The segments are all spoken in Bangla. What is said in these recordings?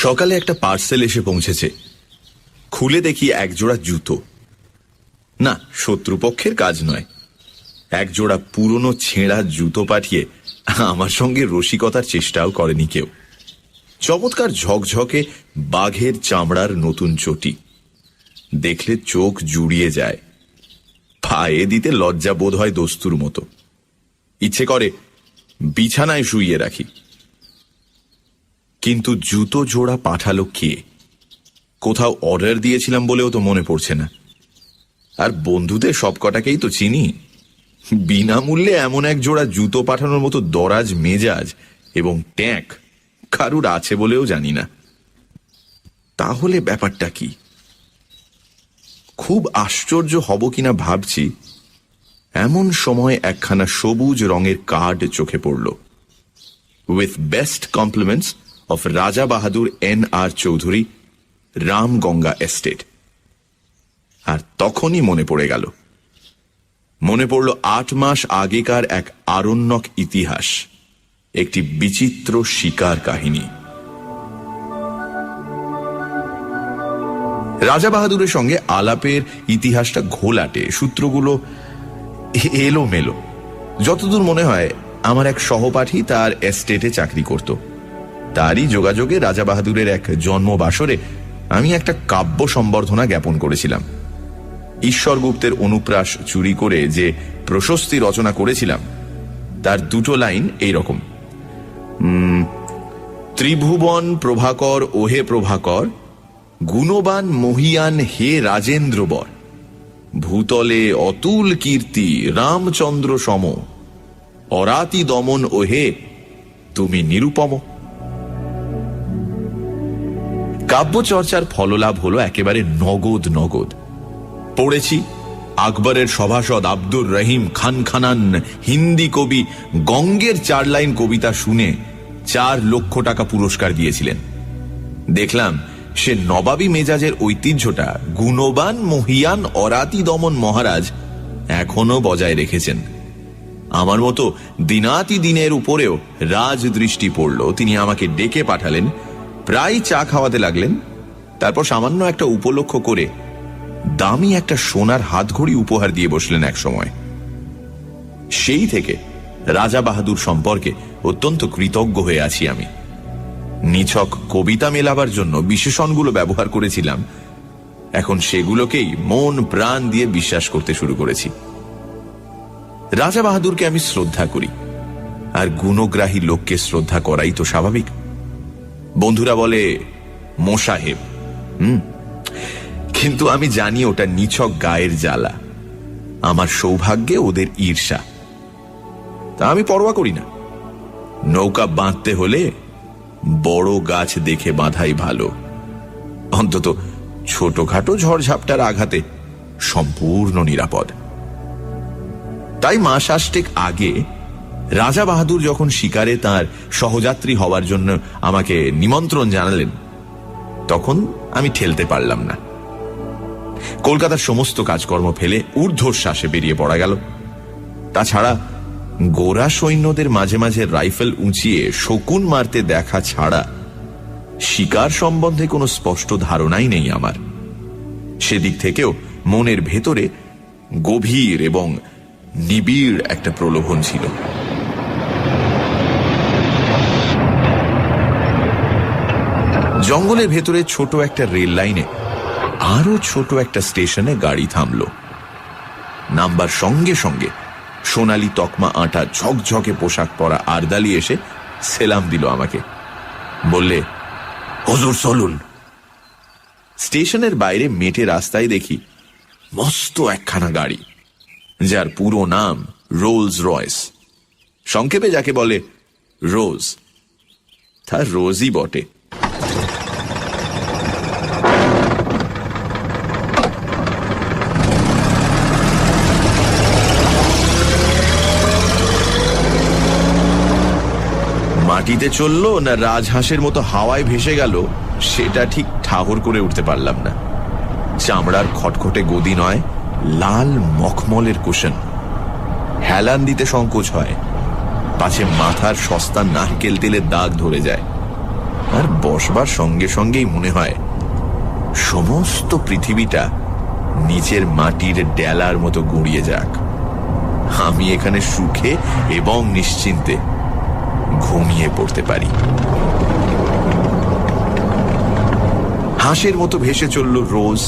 সকালে একটা পার্সেল এসে পৌঁছেছে। খুলে দেখি একজোড়া জুতো। না, শত্রুপক্ষের কাজ নয়। একজোড়া পুরনো ছেঁড়া জুতো পাঠিয়ে আমার সঙ্গে রসিকতার চেষ্টাও করেনি কেউ। চমৎকার ঝকঝকে বাঘের চামড়ার নতুন চটি, দেখলে চোখ জুড়িয়ে যায়। পায়ে দিতে লজ্জা বোধ হয় দস্তুর মতো, ইচ্ছে করে বিছানায় শুইয়ে রাখি। কিন্তু জুতো জোড়া পাঠালো কে? কোথাও অর্ডার দিয়েছিলাম বলেও তো মনে পড়ছে না। আর বন্ধুদের সবকটাকেই তো চিনি। বিনামূল্যে এমন এক জোড়া জুতো পাঠানোর মতো দরাজ মেজাজ এবং ট্যাঁক কারুর আছে বলেও জানি না। তাহলে ব্যাপারটা কি? খুব আশ্চর্য হব কিনা ভাবছি, এমন সময় একখানা সবুজ রঙের কার্ড চোখে পড়ল। উইথ বেস্ট কমপ্লিমেন্টস অফ রাজা বাহাদুর N.R. চৌধুরী, রামগঙ্গা এস্টেট। আর তখনই মনে পড়ে গেল। মনে পড়ল 8 মাস আগেকার এক আরণ্যক ইতিহাস, একটি বিচিত্র শিকার কাহিনী। রাজা বাহাদুরের সঙ্গে আলাপের ইতিহাসটা ঘোলাটে, সূত্রগুলো এলোমেলো। যতদূর মনে হয় আমার এক সহপাঠী তার এস্টেটে চাকরি করত। তারই যোগাযোগে রাজা বাহাদুরের এক জন্মবাসরে আমি একটা কাব্য সম্বর্ধনা জ্ঞাপন করেছিলাম। ঈশ্বর গুপ্তের অনুপ্রাস চুরি করে যে প্রশস্তি রচনা করেছিলাম তার দুটো লাইন এইরকম: ত্রিভুবন প্রভাকর ওহে প্রভাকর, গুণবান মহিয়ান হে রাজেন্দ্রবর, ভূতলে অতুল কীর্তি রামচন্দ্র সম, অরাতি দমন ওহে তুমি নিরুপম। কাব্যচর্চার ফললাভ হলো একেবারে নগদ নগদ। পড়েছি আকবরের সভাসদ আব্দুর রহিম খান খানান হিন্দি কবি গঙ্গের 4 লাইন কবিতা শুনে 4 লক্ষ টাকা পুরস্কার দিয়েছিলেন। দেখলাম সে নবাবী মেজাজের ঐতিহ্যটা গুণবান মহিয়ান অরাতি দমন মহারাজ এখনো বজায় রেখেছেন। আমার মতো দিনাতি দিনের উপরেও রাজ দৃষ্টি পড়ল। তিনি আমাকে ডেকে পাঠালেন, প্রায় চা খাওয়াতে লাগলেন। তারপর সামান্য একটা উপলক্ষ করে দামি একটা সোনার হাতঘড়ি উপহার দিয়ে বসলেন এক সময়। সেই থেকে রাজা বাহাদুর সম্পর্কে অত্যন্ত কৃতজ্ঞ হয়ে আছি আমি। নিছক কবিতা মেলাবার জন্য বিশেষণগুলো ব্যবহার করেছিলাম, এখন সেগুলোকেই মন প্রাণ দিয়ে বিশ্বাস করতে শুরু করেছি। রাজা বাহাদুরকে আমি শ্রদ্ধা করি, আর গুণগ্রাহী লোককে শ্রদ্ধা করাই তো স্বাভাবিক। বন্ধুরা বলে মোসাহেব, কিন্তু আমি জানি ওটা নিছক গায়ের জ্বালা। আমার সৌভাগ্যে ওদের ঈর্ষা, তা আমি পরোয়া করি না। নৌকা বাঁধতে হলে বড় গাছ দেখে বাঁধাই ভালো, অন্তত ছোটখাটো ঝড়ঝাপটার আঘাতে সম্পূর্ণ নিরাপদ। তাই মাস 8 আগে রাজা বাহাদুর যখন শিকারে তার সহযাত্রী হওয়ার জন্য আমাকে নিমন্ত্রণ জানালেন, তখন আমি ঠেলতে পারলাম না। কলকাতার সমস্ত কাজকর্ম ফেলে ঊর্ধ্বশ্বাসে বেরিয়ে পড়া গেল। তাছাড়া গোরা সৈন্যদের মাঝে মাঝে রাইফেল উঁচিয়ে শকুন মারতে দেখা ছাড়া শিকার সম্বন্ধে কোনো স্পষ্ট ধারণাই নেই আমার। সেদিক থেকেও মনের ভেতরে গভীর এবং নিবিড় একটা প্রলোভন ছিল। জঙ্গলের ভেতরে ছোট একটা রেল লাইনে আরো ছোট একটা স্টেশনে গাড়ি থামল। নামবার সঙ্গে সঙ্গে সোনালি তকমা আঁটা ঝকঝকে পোশাক পরা আরদালি এসে সেলাম দিল আমাকে। বললে, হুজুর চলুন। স্টেশনের বাইরে মেটে রাস্তায় দেখি মস্ত একখানা গাড়ি, যার পুরো নাম রোলস রয়েস, সংক্ষেপে যাকে বলে রোজ। তার রোজই বটে। মাটিতে চললো না রাজহাঁসের মতো হাওয়ায় ভেসে গেল সেটা ঠিক ঠাহর করে উঠতে পারলাম না। চামড়ার খটখটে গদি নয়, লাল মখমলের কুশন। হেলান দিতে সংকোচ হয়, পাছে মাথার সস্তা নারকেল তেলের দাগ ধরে যায়। আর বসবার সঙ্গে সঙ্গেই মনে হয় সমস্ত পৃথিবীটা নিচের মাটির ডেলার মতো গুঁড়িয়ে যাক, আমি এখানে সুখে এবং নিশ্চিন্তে ঘুমিয়ে পড়তে পারি। হাঁসের মতো ভেসে চলল রোজ,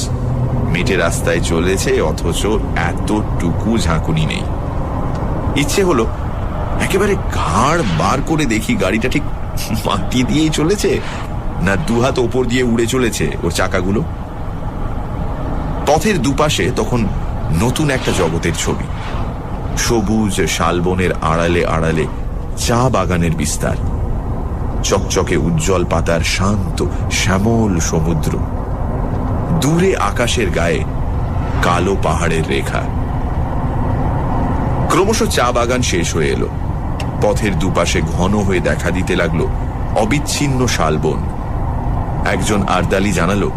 মেটে রাস্তায় চলেছে, অথচ এতটুকু ঝাঁকুনি নেই। ইচ্ছে হলো একেবারে ঘাড় বার করে দেখি গাড়িটা ঠিক মাটি দিয়েই চলেছে না দুহাত ওপর দিয়ে উড়ে চলেছে ওর চাকাগুলো। পথের দুপাশে তখন নতুন একটা জগতের ছবি, সবুজ শালবনের আড়ালে আড়ালে চা বাগানের বিস্তার, চকচকে উজ্জ্বল পাতার শান্ত শ্যামল সমুদ্র, দূরে আকাশের গায়ে কালো পাহাড়ের রেখা। ক্রমশ চা বাগান শেষ হয়ে এলো, পথের দুপাশে ঘন হয়ে দেখা দিতে লাগলো অবিচ্ছিন্ন শালবন। একজন আরদালি জানালো,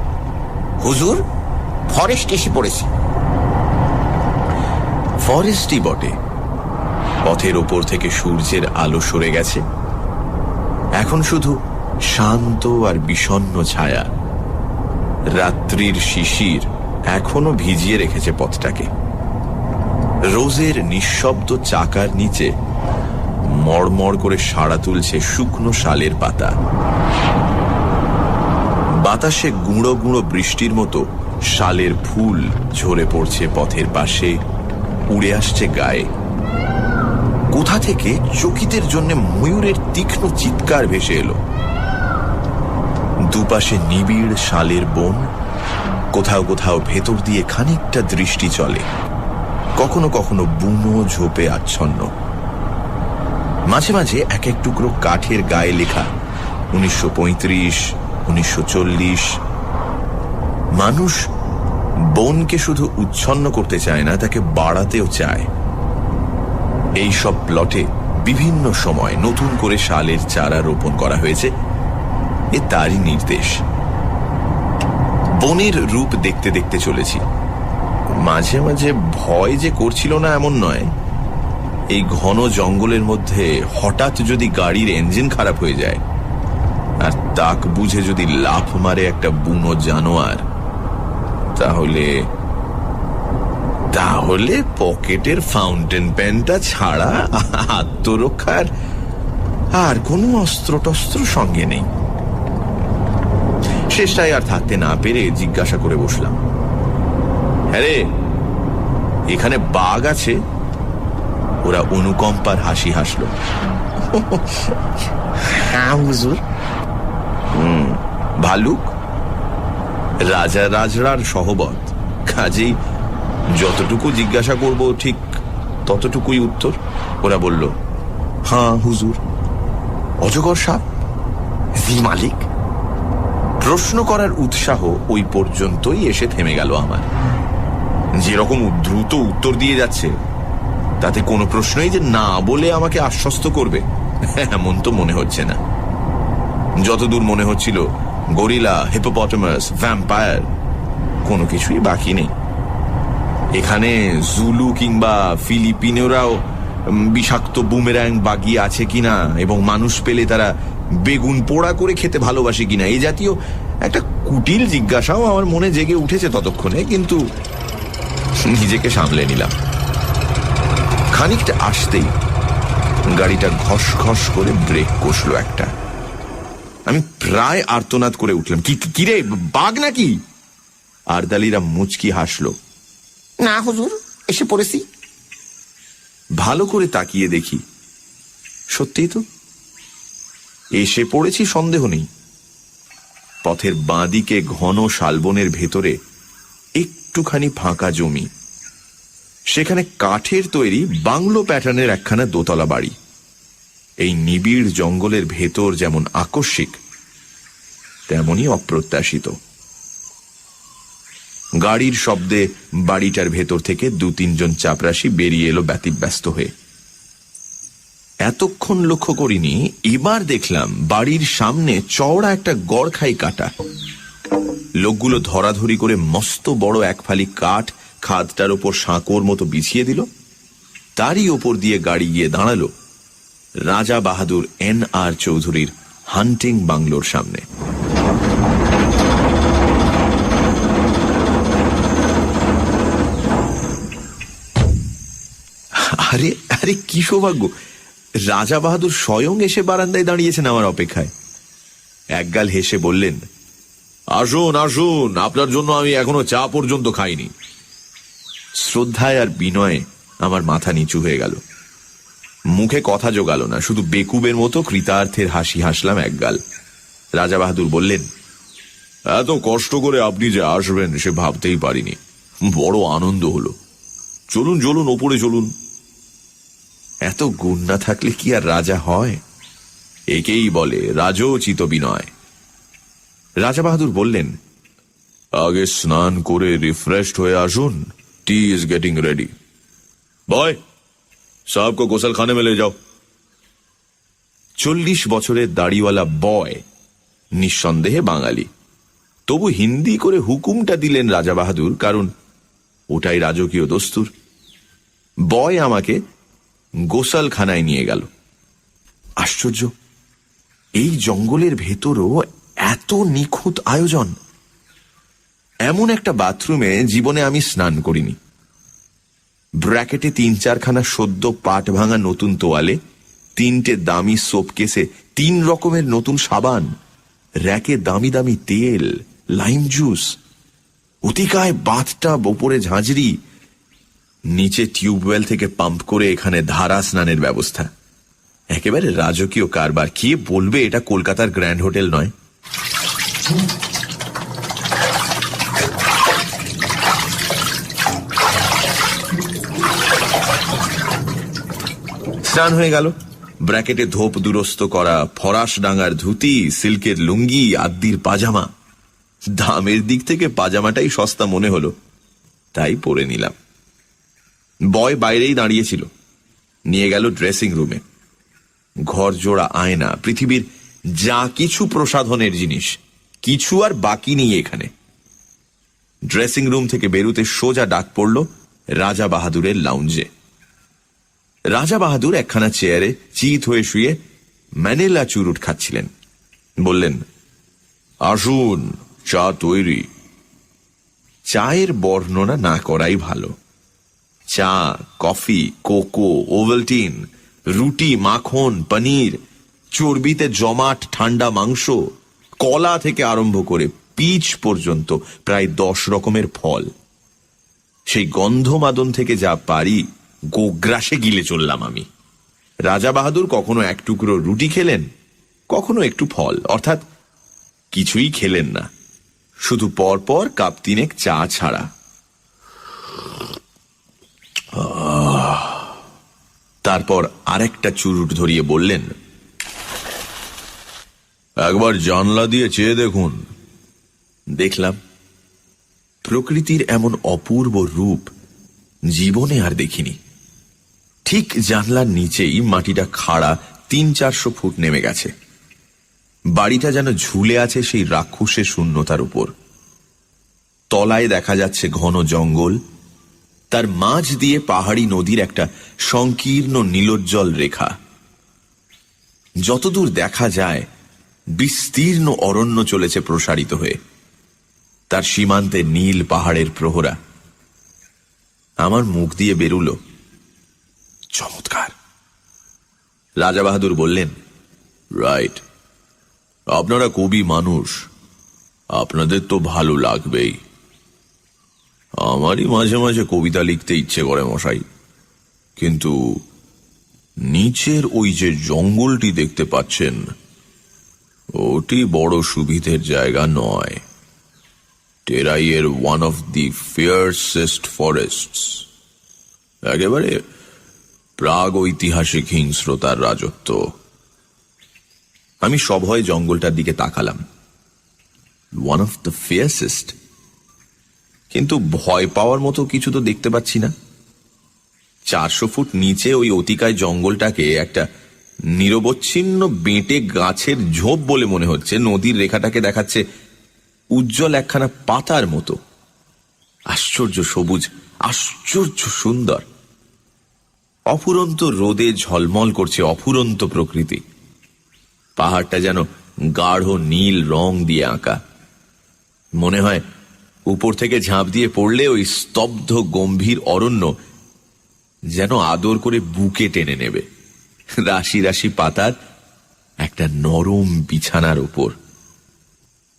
হুজুর, ফরেস্ট এসে পড়েছি। ফরেস্টই বটে। পথের ওপর থেকে সূর্যের আলো সরে গেছে, এখন শুধু শান্ত আর বিষণ্ণ ছায়া। রাত্রির শিশির এখনো ভিজিয়ে রেখেছে পথটাকে। রোজের নিঃশব্দ চাকার নিচে মড়মড় করে সাড়া তুলছে শুকনো শালের পাতা। বাতাসে গুঁড়ো গুঁড়ো বৃষ্টির মতো শালের ফুল ঝরে পড়ছে পথের পাশে, উড়ে আসছে গায়ে। কোথা থেকে চকিতের জন্য ময়ূরের তীক্ষ্ণ চিৎকার ভেসে এলো। দুপাশে নিবিড় শালের বন, কোথাও কোথাও ভেতর দিয়ে খানিকটা দৃষ্টি চলে, কখনো কখনো বুনো ঝোপে আচ্ছন্ন। মাঝে মাঝে এক এক টুকরো কাঠের গায়ে লেখা 1935, 1940। মানুষ বনকে শুধু উচ্ছন্ন করতে চায় না, তাকে বাড়াতেও চায়। এই সব প্লটে বিভিন্ন সময় নতুন করে শালের চারা রোপণ করা হয়েছে, এ তারই নির্দেশ। বনের রূপ দেখতে দেখতে চলেছি। মাঝে মাঝে ভয় যে করছিল না এমন নয়। এই ঘন জঙ্গলের মধ্যে হঠাৎ যদি গাড়ির ইঞ্জিন খারাপ হয়ে যায় আর তাক বুঝে যদি লাফ মারে একটা বুনো জানোয়ার, তাহলে তাহলে পকেটের ফাউন্টেন পেনটা ছাড়া আত্মরক্ষার আর কোনো অস্ত্র টস্ত্র সঙ্গে নেই। শেষটায় আর থাকতে না পেরে জিজ্ঞাসা করে বসলাম, হ্যাঁ রে, এখানে বাঘ আছে? ওরা অনুকম্পার হাসি হাসলো। হ্যাঁ হুজুর। ভালুক? রাজা রাজরার সহবত, কাজেই যতটুকু জিজ্ঞাসা করব ঠিক ততটুকুই উত্তর। ওরা বলল, হ্যাঁ হুজুর। অজগর সাপ? জি মালিক। প্রশ্ন করার উৎসাহ ওই পর্যন্তই এসে থেমে গেল আমার। যেরকম দ্রুত উত্তর দিয়ে যাচ্ছে, তাতে কোনো প্রশ্নই যে না বলে আমাকে আশ্বস্ত করবে এমন তো মনে হচ্ছে না। যতদূর মনে হচ্ছিল গরিলা, হিপোপটেমাস, ভ্যাম্পায়ার কোনো কিছুই বাকি নেই। এখানে জুলু কিংবা ফিলিপিনোরাও বিষাক্ত বুমেরাং বাগিয়ে আছে কিনা এবং মানুষ পেলে তারা বেগুন পোড়া করে খেতে ভালোবাসে কিনা, এই জাতীয় একটা কুটিল জিজ্ঞাসাও আমার মনে জেগে উঠেছে ততক্ষণে, কিন্তু নিজেকে সামলে নিলাম। খানিকটা আসতেই গাড়িটা ঘস ঘস করে ব্রেক কষলো একটা। আমি প্রায় আর্তনাদ করে উঠলাম, কিরে বাঘ নাকি? আরদালিরা মুচকি হাসলো। না হুজুর, এসে পড়েছি। ভালো করে তাকিয়ে দেখি, সত্যিই তো এসে পড়েছি, সন্দেহ নেই। পথের বাঁদিকে ঘন শালবনের ভেতরে একটুখানি ফাঁকা জমি, সেখানে কাঠের তৈরি বাংলো প্যাটার্নের একখানা দোতলা বাড়ি। এই নিবিড় জঙ্গলের ভেতর যেমন আকস্মিক, তেমনি অপ্রত্যাশিত। গাড়ির শব্দে বাড়িটার ভেতর থেকে 2-3 জন চাপরাশি বেরিয়ে এলো ব্যতিব্যস্ত হয়ে। এতক্ষণ লক্ষ্য করিনি, এবার দেখলাম বাড়ির সামনে চওড়া একটা গড়খাই কাটা। লোকগুলো ধরাধরি করে মস্ত বড় এক ফালি কাঠ খাদটার ওপর সাঁকোর মতো বিছিয়ে দিল। তারই ওপর দিয়ে গাড়ি গিয়ে দাঁড়ালো রাজা বাহাদুর NR চৌধুরীর হান্টিং বাংলোর সামনে। আরে আরে কি সৌভাগ্য, রাজা বাহাদুর স্বয়ং এসে বারান্দায় দাঁড়িয়েছেন আমার অপেক্ষায়। একগাল হেসে বললেন, আসুন আসুন, আপনার জন্য আমি এখনো চা পর্যন্ত খাইনি। শ্রদ্ধায় আর বিনয়ে আমার মাথা নিচু হয়ে গেল। মুখে কথা জোগালো না, শুধু বেকুবের মতো কৃতার্থের হাসি হাসলাম একগাল। রাজা বাহাদুর বললেন, এত কষ্ট করে আপনি যে আসবেন সে ভাবতেই পারিনি, বড় আনন্দ হলো। চলুন চলুন, ওপরে চলুন। এত গুণ না থাকলে কি আর রাজা হয়? একেই বলে রাজোচিত বিনয়। রাজা বাহাদুর বললেন, আগে স্নান করে রিফ্রেশড হয়ে আসুন, টি ইজ গেটিং রেডি। বয়, সাহেব কো গোসলখানে में ले जाओ। 40 বছরের দাড়িওয়ালা বয়, নিঃসন্দেহে বাঙালি, তবু হিন্দি করে হুকুমটা দিলেন রাজা বাহাদুর, কারণ ওটাই রাজকীয় দস্তুর। বয় আমাকে গোসলখানায় নিয়ে গেল। আশ্চর্য, এই জঙ্গলের ভেতরও এত নিখুঁত আয়োজন। এমন একটা বাথরুমে জীবনে আমি স্নান করিনি। ব্র্যাকেটে 3-4খানা সদ্য পাট ভাঙা নতুন তোয়ালে, 3টে দামি সোপ কেসে 3 রকমের নতুন সাবান, র্যাকে দামি দামি তেল, লাইম জুস, অতিকায় বাথটাব, ওপরে ঝাঁঝরি, নিচে টিউবওয়েল থেকে পাম্প করে এখানে ধারা স্নানের ব্যবস্থা। একেবারে রাজকীয় কারবার। কে বলবে এটা কলকাতার গ্র্যান্ড হোটেল নয়? স্নান হয়ে গেল। ব্র্যাকেটে ধোপ দুরস্ত করা ফরাস ডাঙ্গার ধুতি, সিল্কের লুঙ্গি, আদ্দির পাজামা। দামের দিক থেকে পাজামাটাই সস্তা মনে হলো, তাই পরে নিলাম। বয় বাইরেই দাঁড়িয়েছিল, নিয়ে গেল ড্রেসিং রুমে। ঘর জোড়া আয়না, পৃথিবীর যা কিছু প্রসাধনের জিনিস, কিছু আর বাকি নেই এখানে। ড্রেসিং রুম থেকে বেরুতে সোজা ডাক পড়ল রাজা বাহাদুরের লাউঞ্জে। রাজা বাহাদুর একখানা চেয়ারে চিত হয়ে শুয়ে ম্যানিলা চুরুট খাচ্ছিলেন। বললেন, আসুন, চা তৈরি। চায়ের বর্ণনা না করাই ভালো। চা, কফি, কোকো, ওভালটিন, রুটি, মাখন, পনির, চর্বিতে জমাট ঠান্ডা মাংস, কলা থেকে আরম্ভ করে পিচ পর্যন্ত প্রায় 10 রকমের ফল। সেই গন্ধমাদন থেকে যা পারি গোগ্রাসে গিলে চললাম আমি। রাজা বাহাদুর কখনো এক টুকরো রুটি খেলেন, কখনো একটু ফল, অর্থাৎ কিছুই খেলেন না, শুধু পরপর কাপ 3 চা ছাড়া। তারপর আরেকটা চুরুট ধরিয়ে বললেন, একবার জানলা দিয়ে চেয়ে দেখুন। দেখলাম। প্রকৃতির এমন অপূর্ব রূপ জীবনে আর দেখিনি। ঠিক জানলার নিচেই মাটিটা খাড়া 300-400 ফুট নেমে গেছে। বাড়িটা যেন ঝুলে আছে সেই রাক্ষসের শূন্যতার উপর। তলায় দেখা যাচ্ছে ঘন জঙ্গল, তার মাঝ দিয়ে পাহাড়ি নদীর একটা সংকীর্ণ নীলোজ্জ্বল রেখা। যতদূর দেখা যায় বিস্তীর্ণ অরণ্য চলেছে প্রসারিত হয়ে, তার সীমান্তে নীল পাহাড়ের প্রহরা। আমার মুখ দিয়ে বেরুল, চমৎকার। রাজা বাহাদুর বললেন, রাইট, আপনারা কবি মানুষ, আপনাদের তো ভালো লাগবেই। আমারই মাঝে মাঝে কবিতা লিখতে ইচ্ছে করে মশাই, কিন্তু নিচের ওই যে জঙ্গলটি দেখতে পাচ্ছেন, ওটি বড় সুবিধের জায়গা নয়। টেরাইয়ের ওয়ান অফ দি ফিয়ার্সেস্ট ফরেস্টস, একেবারে প্রাগ ঐতিহাসিক হিংস্রতার রাজত্ব। আমি সভয়ে জঙ্গলটার দিকে তাকালাম। ওয়ান অফ দ্য ফিয়ার্সেস্ট, কিন্তু ভয় পাওয়ার মতো কিছু তো দেখতে পাচ্ছি না। 400 ফুট নিচে ওই অতিকায় জঙ্গলটাকে একটা নিরবচ্ছিন্ন বেঁটে গাছের ঝোপ বলে মনে হচ্ছে। নদীর রেখাটাকে দেখাচ্ছে উজ্জ্বল একখানা পাতার মতো। আশ্চর্য সবুজ, আশ্চর্য সুন্দর। অফুরন্ত রোদে ঝলমল করছে অফুরন্ত প্রকৃতি। পাহাড়টা যেন গাঢ় নীল রং দিয়ে আঁকা। মনে হয় উপর থেকে ঝাঁপ দিয়ে পড়লে ওই স্তব্ধ গম্ভীর অরণ্য যেন আদর করে বুকে টেনে নেবে, রাশি রাশি পাতার একটা নরম বিছানার উপর।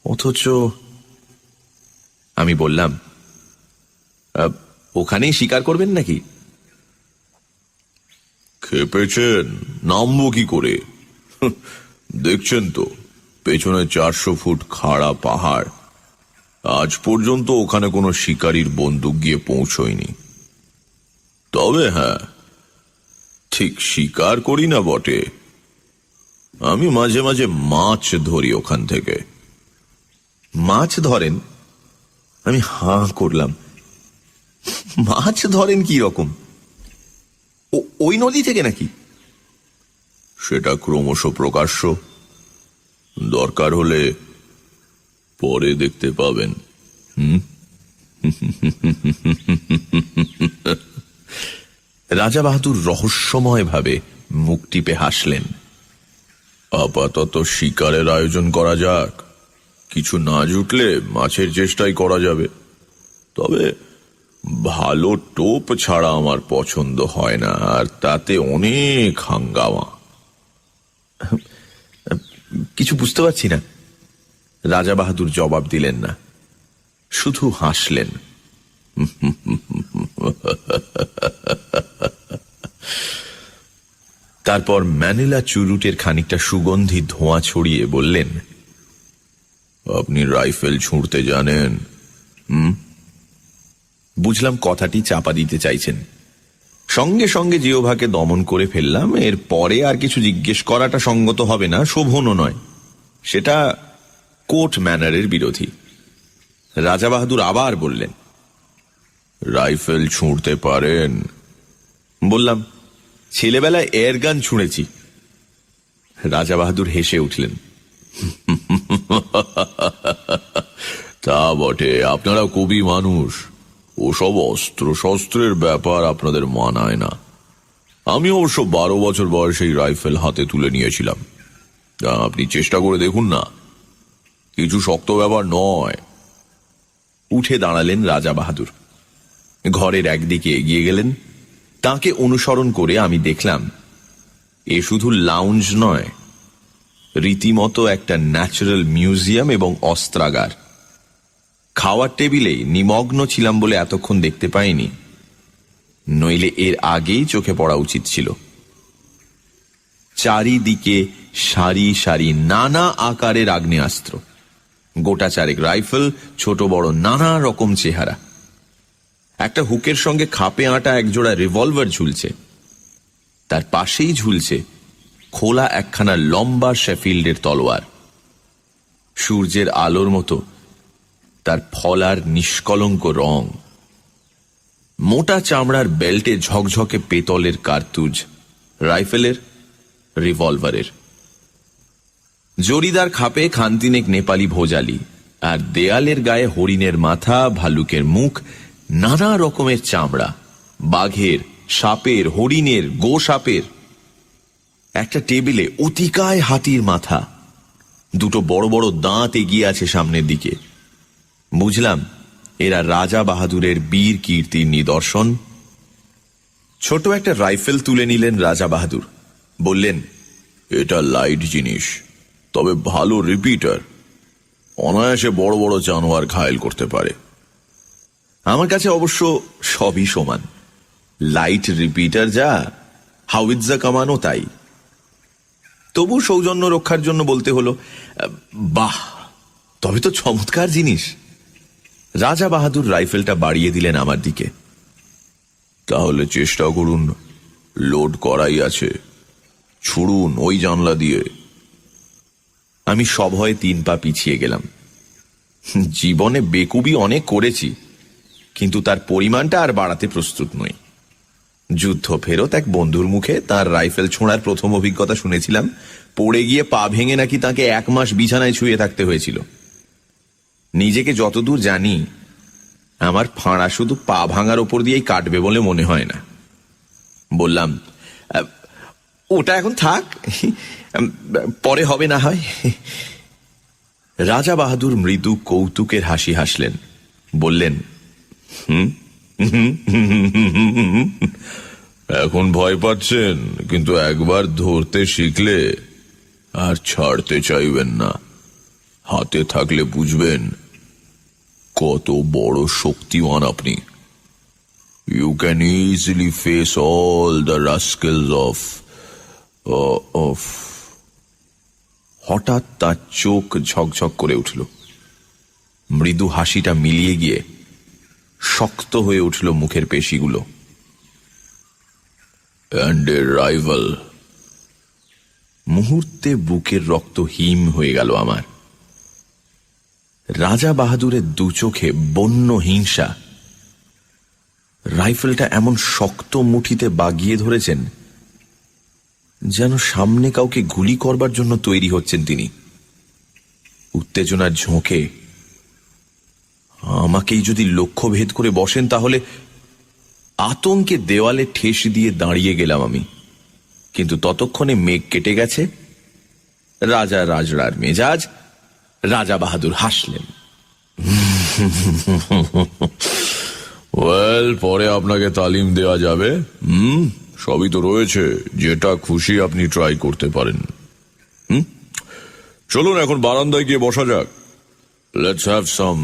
অথচ আমি বললাম, ওখানেই শিকার করবেন নাকি? খেপেছেন, নামবো কি করে? দেখছেন তো পেছনে 400 ফুট খাড়া পাহাড়। আজ পর্যন্ত ওখানে কোনো শিকারীর বন্দুক গিয়ে পৌঁছয়নি। তবে হ্যাঁ, ঠিক শিকার করি না বটে, আমি মাঝে মাঝে মাছ ধরি ওখান থেকে। মাছ ধরেন? আমি হাঁ করলাম। মাছ ধরেন কি রকম? ওই নদী থেকে নাকি? সেটা ক্রমশ প্রকাশ্য, দরকার হলে পরে দেখতে পাবেন। রাজা বাহাদুর রহস্যময় ভাবে মুখ টিপে হাসলেন। আপাতত শিকারের আয়োজন করা যাক, কিছু না জুটলে মাছের চেষ্টাই করা যাবে। তবে ভালো টোপ ছাড়া আমার পছন্দ হয় না, আর তাতে অনেক হাঙ্গামা। কিছু বুঝতে পারছি না। রাজা বাহাদুর জবাব দিলেন না, শুধু হাসলেন। তারপর ম্যানিলা চুরুটের খানিকটা সুগন্ধি ধোঁয়া ছড়িয়ে বললেন, আপনি রাইফেল ছুঁড়তে জানেন? বুঝলাম কথাটি চাপা দিতে চাইছেন। সঙ্গে সঙ্গে জিহ্বাকে দমন করে ফেললাম। এর পরে আর কিছু জিজ্ঞেস করাটা সঙ্গত হবে না, শোভনও নয়। সেটা কোর্ট ম্যানারের বিরোধী। রাজা বাহাদুর আবার বললেন, রাইফেল ছুঁড়তে পারেন? বললাম, ছেলেবেলায় এয়ারগান ছুঁড়েছি। রাজা বাহাদুর হেসে উঠলেন। তা বটে, আপনারা কবি মানুষ, ওসব অস্ত্র শস্ত্রের ব্যাপার আপনাদের মানায় না। আমি অবশ্য 12 বছর বয়সেই রাইফেল হাতে তুলে নিয়েছিলাম। আপনি চেষ্টা করে দেখুন না, কিছু শক্ত ব্যাপার নয়। উঠে দাঁড়ালেন রাজা বাহাদুর, ঘরের একদিকে এগিয়ে গেলেন। তাকে অনুসরণ করে আমি দেখলাম এ শুধু লাউঞ্জ নয়, রীতিমতো একটা ন্যাচারাল মিউজিয়াম এবং অস্ত্রাগার। খাওয়ার টেবিলেই নিমগ্ন ছিলাম বলে এতক্ষণ দেখতে পাইনি, নইলে এর আগেই চোখে পড়া উচিত ছিল। চারিদিকে সারি সারি নানা আকারের আগ্নেয়াস্ত্র, গোটা চারেক রাইফেল, ছোট বড় নানা রকম চেহারা। একটা হুকের সঙ্গে খাপে আঁটা একজোড়া রিভলভার ঝুলছে। তার পাশেই ঝুলছে খোলা একখানা লম্বা শেফিল্ডের তলোয়ার। সূর্যের আলোর মতো তার ফলার নিষ্কলঙ্ক রং। মোটা চামড়ার বেল্টে ঝকঝকে পেতলের কার্তুজ, রাইফেলের, রিভলভারের। জরিদার খাপে খানতিনেক নেপালি ভোজালি, আর দেয়ালের গায়ে হরিণের মাথা, ভালুকের মুখ, নানা রকমের চামড়া, বাঘের, সাপের, হরিণের, গো সাপের। একটা টেবিলে অতিকায় হাতির মাথা, দুটো বড় বড় দাঁত এগিয়ে আছে সামনের দিকে। বুঝলাম এরা রাজা বাহাদুরের বীর কীর্তির নিদর্শন। ছোট একটা রাইফেল তুলে নিলেন রাজা বাহাদুর, বললেন, এটা লাইট জিনিস, তবে ভালো রিপিটার, অনায়াসে বড় বড় জানোয়ার ঘায়েল করতে পারে। আমার কাছে অবশ্য সবই সমান, লাইট রিপিটার যা, হাউইৎজা কামানো তাই। তবু সৌজন্য রক্ষার জন্য বলতে হলো, বাহ, তবে তো চমৎকার জিনিস। রাজা বাহাদুর রাইফেলটা বাড়িয়ে দিলেন আমার দিকে। তাহলে চেষ্টা করুন, লোড করাই আছে, ছুড়ুন ওই জানলা দিয়ে। আমি সভয়ে 3 পা পিছিয়ে গেলাম। জীবনে বেকুবি অনেক করেছি, কিন্তু তার পরিমাণটা আর বাড়াতে প্রস্তুত নই। যুদ্ধ ফেরত এক বন্ধুর মুখে তার রাইফেল ছোঁড়ার প্রথম অভিজ্ঞতা শুনেছিলাম। পড়ে গিয়ে পা ভেঙে নাকি তাকে 1 মাস বিছানায় শুয়ে থাকতে হয়েছিল। নিজেকে যতদূর জানি, আমার ফাঁড়া শুধু পা ভাঙার ওপর দিয়েই কাটবে বলে মনে হয় না। বললাম, ওটা এখন থাক, পরে হবে না হয়। রাজা বাহাদুর মৃদু কৌতুকের হাসি হাসলেন, বললেন, এখন ভয় পাচ্ছেন, কিন্তু একবার ধরতে শিখলে আর ছাড়তে চাইবেন না। হাতে থাকলে বুঝবেন কত বড় শক্তিমান আপনি। You can easily face all the rascals off. হঠাৎ তার চোখ ঝকঝক করে উঠল, মৃদু হাসিটা মিলিয়ে গিয়ে শক্ত হয়ে উঠল মুখের পেশিগুলো। And a rival. মুহূর্তে বুকের রক্ত হিম হয়ে গেল আমার। রাজা বাহাদুরের দু চোখে বন্য হিংসা। রাইফেলটা এমন শক্ত মুঠিতে বাগিয়ে ধরেছেন যেন সামনে কাউকে গুলি করবার জন্য তৈরি হচ্ছেন তিনি। উত্তেজনার ঝোঁকে আমাকেই যদি লক্ষ্য ভেদ করে বসেন, তাহলে আতঙ্কে দেওয়ালে ঠেস দিয়ে দাঁড়িয়ে গেলাম আমি। কিন্তু ততক্ষণে মেঘ কেটে গেছে। রাজা রাজড়ার মেজাজ। রাজা বাহাদুর হাসলেন। ওয়েল, পরে আপনাকে তালিম দেওয়া যাবে। সবই তো রয়েছে, যেটা খুশি আপনি ট্রাই করতে পারেন। চলুন এখন বারান্দায় গিয়ে বসা যাক। Let's have some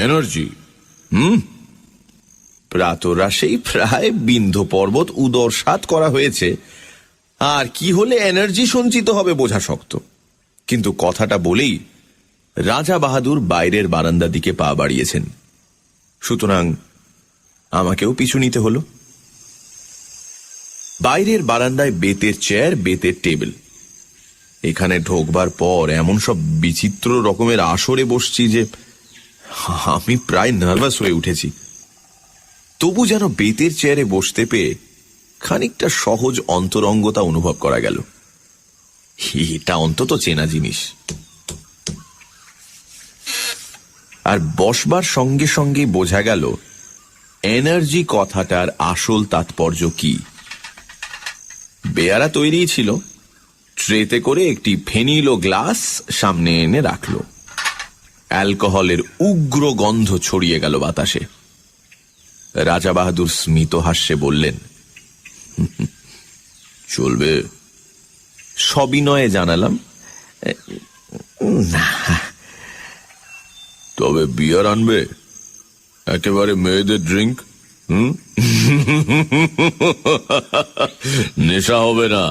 energy. প্রাতরাশেই প্রায় বিন্ধ্য পর্বত উদরসাৎ করা হয়েছে, আর কি হলে এনার্জি সঞ্চিত হবে বোঝা শক্ত। কিন্তু কথাটা বলেই রাজা বাহাদুর বাইরের বারান্দার দিকে পা বাড়িয়েছেন, সুতরাং আমাকেও পিছু নিতে হলো। বাইরের বারান্দায় বেতের চেয়ার, বেতের টেবিল। এখানে ঢোকবার পর এমন সব বিচিত্র রকমের আসরে বসছি যে আমি প্রায় নার্ভাস হয়ে উঠেছি। তবু যেন বেতের চেয়ারে বসতে পেয়ে খানিকটা সহজ অন্তরঙ্গতা অনুভব করা গেল। এটা অন্তত চেনা জিনিস। আর বসবার সঙ্গে সঙ্গে বোঝা গেল এনার্জি কথাটার আসল তাৎপর্য কি। বেয়ারা তৈরি ছিল, ট্রেতে করে একটি ফেনিল ও গ্লাস সামনে এনে রাখল। অ্যালকোহলের উগ্র গন্ধ ছড়িয়ে গেল বাতাসে। রাজা বাহাদুর স্মিত হাস্যে বললেন, চলবে? সবিনয়ে জানালাম, না। তবে বিয়ার আনবে? একেবারে মেয়েদের ড্রিঙ্ক। নেশা হবে না?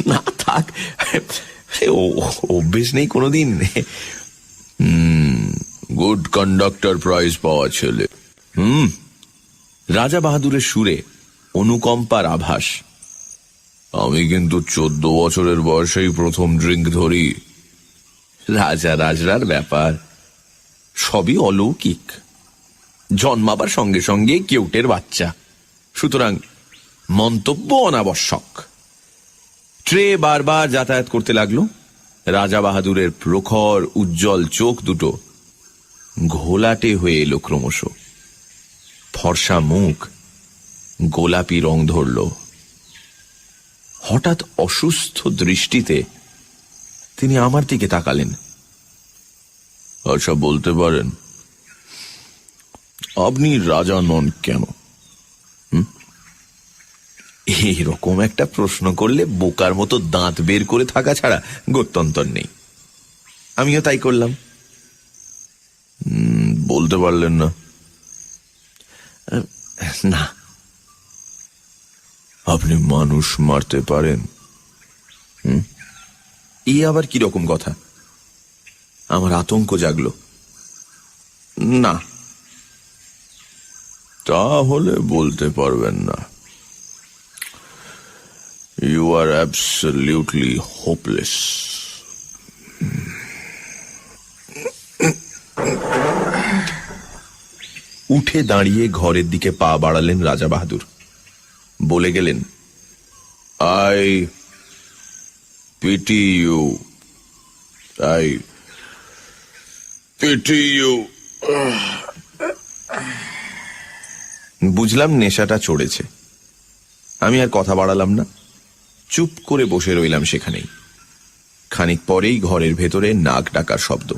না থাক, অভ্যেস নেই কোনোদিন। গুড কন্ডাক্টর প্রাইজ পাওয়া ছেলে। রাজা বাহাদুরের সুরে অনুকম্পার আভাস। আমি কিন্তু 14 বছরের বয়সেই প্রথম ড্রিঙ্ক ধরি। রাজা রাজরার ব্যাপার সবই অলৌকিক। জন্মাবার সঙ্গে সঙ্গে কেউটের বাচ্চা, সুতরাং মন্তব্য অনাবশ্যক। ট্রে বারবার যাতায়াত করতে লাগলো। রাজা বাহাদুরের প্রখর উজ্জ্বল চোখ দুটো ঘোলাটে হয়ে এলো ক্রমশ। ফর্সা মুখ গোলাপি রং ধরল। হঠাৎ অসুস্থ দৃষ্টিতে তিনি আমার দিকে তাকালেন। আচ্ছা, বলতে পারেন আপনি রাজা নন কেন? এইরকম একটা প্রশ্ন করলে বোকার মতো দাঁত বের করে থাকা ছাড়া গত্যন্তর নেই। আমিও তাই করলাম। বলতে পারলেন না? না। আপনি মানুষ মারতে পারেন? এ আবার কিরকম কথা? আমার আতঙ্ক জাগলো। না। তাহলে বলতে পারবেন না। You are absolutely hopeless. উঠে দাঁড়িয়ে ঘরের দিকে পা বাড়ালেন রাজা বাহাদুর। বলে গেলেন, I pity you, I pity you. বুঝলাম নেশাটা চড়েছে। আমি আর কথা বাড়ালাম না, চুপ করে বসে রইলাম সেখানেই। খানিক পরেই ঘরের ভেতরে নাক ডাকার শব্দ।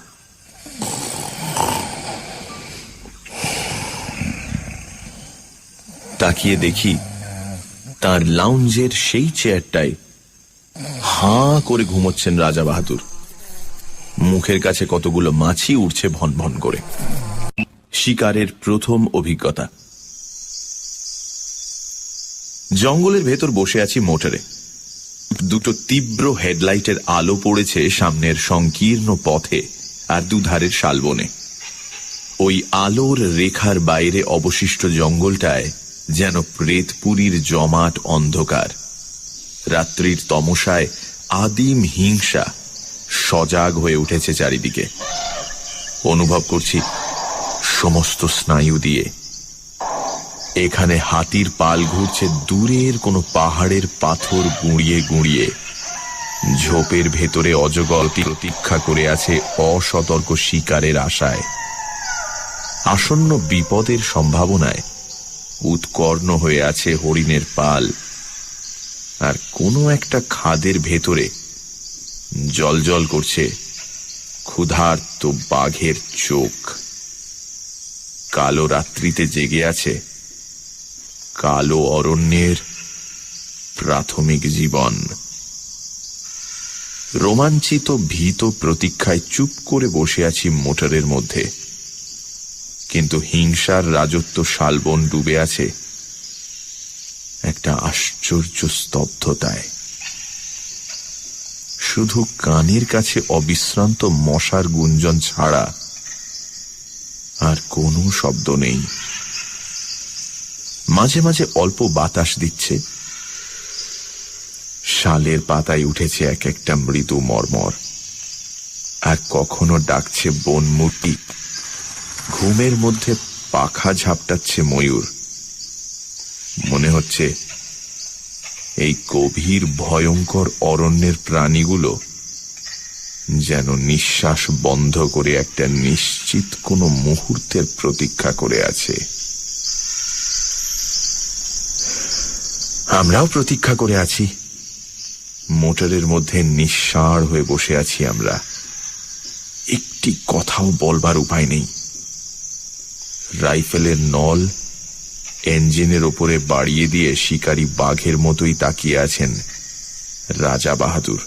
তাকিয়ে দেখি তার লাউঞ্জের সেই চেয়ারটায় হাঁ করে ঘুমোচ্ছেন রাজা বাহাদুর। মুখের কাছে কতগুলো মাছি উঠছে ভন ভন করে। শিকারের প্রথম অভিজ্ঞতা। জঙ্গলের ভেতর বসে আছি মোটরে। দুটো তীব্র হেডলাইটের আলো পড়েছে সামনের সংকীর্ণ পথে আর দুধারের শালবনে। ওই আলোর রেখার বাইরে অবশিষ্ট জঙ্গলটায় যেন প্রেতপুরীর জমাট অন্ধকার। রাত্রির তমসায় আদিম হিংসা সজাগ হয়ে উঠেছে চারিদিকে। অনুভব করছি সমস্ত স্নায়ু দিয়ে এখানে হাতির পাল ঘুরছে দূরের কোনো পাহাড়ের পাথর গুঁড়িয়ে গুঁড়িয়ে। ঝোপের ভেতরে অজগর প্রতীক্ষা করে আছে অসতর্ক শিকারের আশায়। আসন্ন বিপদের সম্ভাবনায় উৎকর্ণ হয়ে আছে হরিণের পাল। আর কোনো একটা খাদের ভেতরে জলজল করছে ক্ষুধার্ত বাঘের চোখ। কালো রাত্রিতে জেগে আছে কালো অরণ্যের প্রাথমিক জীবন। রোমাঞ্চিত ভীত প্রতীক্ষায় চুপ করে বসে আছি মোটরের মধ্যে। কিন্তু হিংসার রাজত্ব শালবন ডুবে আছে একটা আশ্চর্য স্তব্ধতায়। শুধু কানের কাছে অবিশ্রান্ত মশার গুঞ্জন ছাড়া আর কোনো শব্দ নেই। মাঝে মাঝে অল্প বাতাস দিচ্ছে। শালের পাতায় উঠেছে এক একটা মৃদু মর্মর। আর কখনো ডাকছে বনমূর্তি। ঘুমের মধ্যে পাখা ঝাপটাচ্ছে ময়ূর। মনে হচ্ছে এই গভীর ভয়ঙ্কর অরণ্যের প্রাণীগুলো যেন নিঃশ্বাস বন্ধ করে একটা নিশ্চিত কোনো মুহূর্তের প্রতীক্ষা করে আছে। আমরাও প্রতীক্ষা করে আছি। মোটরের মধ্যে নিঃসাড় হয়ে বসে আছি আমরা। একটি কথাও বলবার উপায় নেই। রাইফেলের নল ইঞ্জিনের ওপরে বাড়িয়ে দিয়ে শিকারী বাঘের মতোই তাকিয়ে আছেন রাজা বাহাদুর।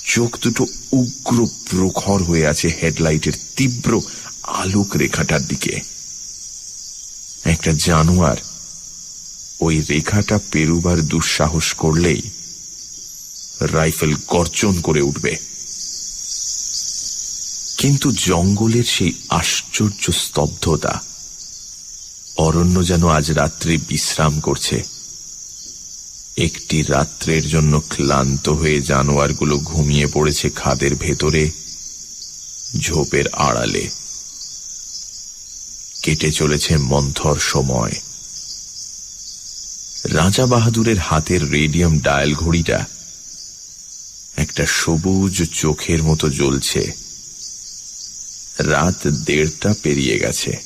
চোখ দুটো উগ্র প্রখর হয়ে আছে হেডলাইটের তীব্র আলোক রেখাটার দিকে। একটা জানোয়ার ওই রেখাটা পেরুবার দুঃসাহস করলেই রাইফেল গর্জন করে উঠবে। কিন্তু জঙ্গলের সেই আশ্চর্য স্তব্ধতা। অরণ্য যেন আজ রাত্রে বিশ্রাম করছে। একটি রাত্রের জন্য ক্লান্ত হয়ে জানোয়ারগুলো ঘুমিয়ে পড়েছে খাদের ভেতরে, ঝোপের আড়ালে। কেটে চলেছে মন্থর সময়। রাজা বাহাদুরের হাতের রেডিয়াম ডায়াল ঘড়িটা একটা সবুজ চোখের মতো জ্বলছে। রাত 1:30 পেরিয়ে গেছে।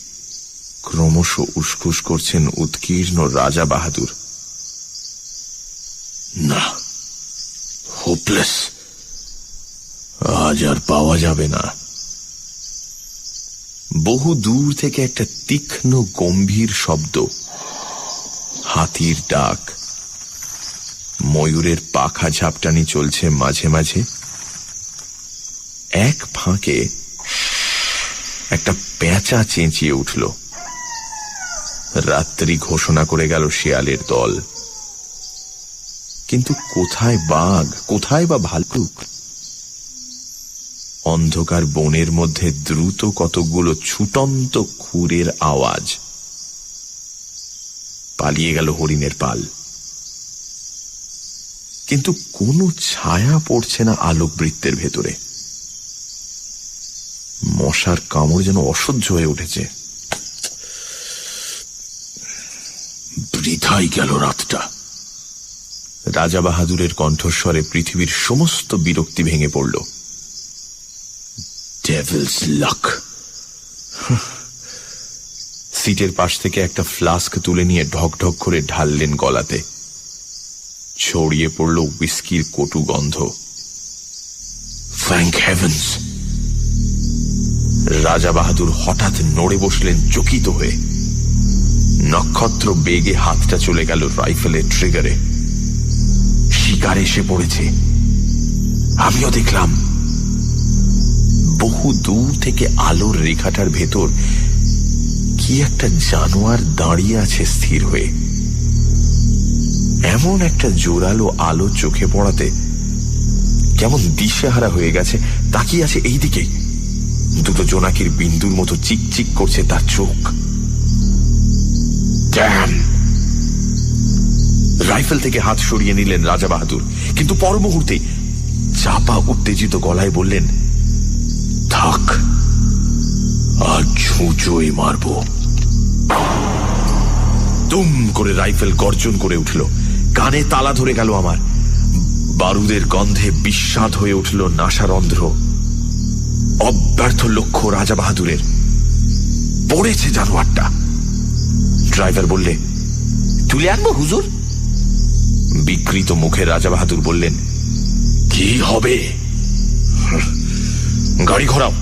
ক্রমশ উসখুস করছেন উৎকীর্ণ রাজা বাহাদুর। না, হোপলেস, আজ আর পাওয়া যাবে না। বহু দূর থেকে একটা তীক্ষ্ণ গম্ভীর শব্দ, হাতির ডাক। ময়ূরের পাখা ঝাপটানি চলছে মাঝে মাঝে। এক ফাঁকে একটা পেঁচা চেঁচিয়ে উঠল। রাত্রি ঘোষণা করে গেল শেয়ালের দল। কিন্তু কোথায় বাঘ, কোথায় বা ভালুক? অন্ধকার বনের মধ্যে দ্রুত কতকগুলো ছুটন্ত খুরের আওয়াজ। পালিয়ে গেল হরিণের পাল। কিন্তু কোনো ছায়া পড়ছে না আলোকবৃত্তের ভেতরে। মশার কামড় যেন অসহ্য হয়ে উঠেছে। বৃথাই গেল রাতটা। রাজা বাহাদুরের কণ্ঠস্বরে পৃথিবীর সমস্ত বিরক্তি ভেঙে পড়ল। ডেভিলস লাক। সিটের পাশ থেকে একটা ফ্লাস্ক তুলে নিয়ে ঢক ঢক করে ঢাললেন গলাতে। ছড়িয়ে পড়ল হুইস্কির কটু গন্ধ। Thank heavens. রাজা বাহাদুর হঠাৎ নড়ে বসলেন চকিত হয়ে। নক্ষত্র বেগে হাতটা চলে গেল রাইফেলের ট্রিগারে। শিকার এসে পড়েছে। আমিও দেখলাম বহু দূর থেকে আলোর রেখাটার ভেতর কি একটা জানোয়ার দাঁড়িয়ে আছে স্থির হয়ে। এমন একটা জোরালো আলো চোখে পড়াতে কেমন দিশেহারা হয়ে গেছে, তাকিয়ে আছে এই দিকে। দুটো জোনাকির বিন্দুর মতো চিকচিক করছে তার চোখ। ড্যাম! রাইফেল থেকে হাত সরিয়ে নিলেন রাজা বাহাদুর, কিন্তু পর মুহূর্তে চাপা উত্তেজিত গলায় বললেন, থাক, আজ ছুঁচোই মারব। দুম করে রাইফেল গর্জন করে উঠল। কানে তালা ধরে গেল আমার। বারুদের গন্ধে বিস্বাদ হয়ে উঠল নাসারন্ধ্র। অব্যর্থ লক্ষ্য রাজা বাহাদুরের। পড়েছে জানোয়ারটা। ড্রাইভার বললে, তুলে আনবো হুজুর? বিকৃত মুখে রাজা বাহাদুর বললেন, কি হবে? গাড়ি ঘোরাও।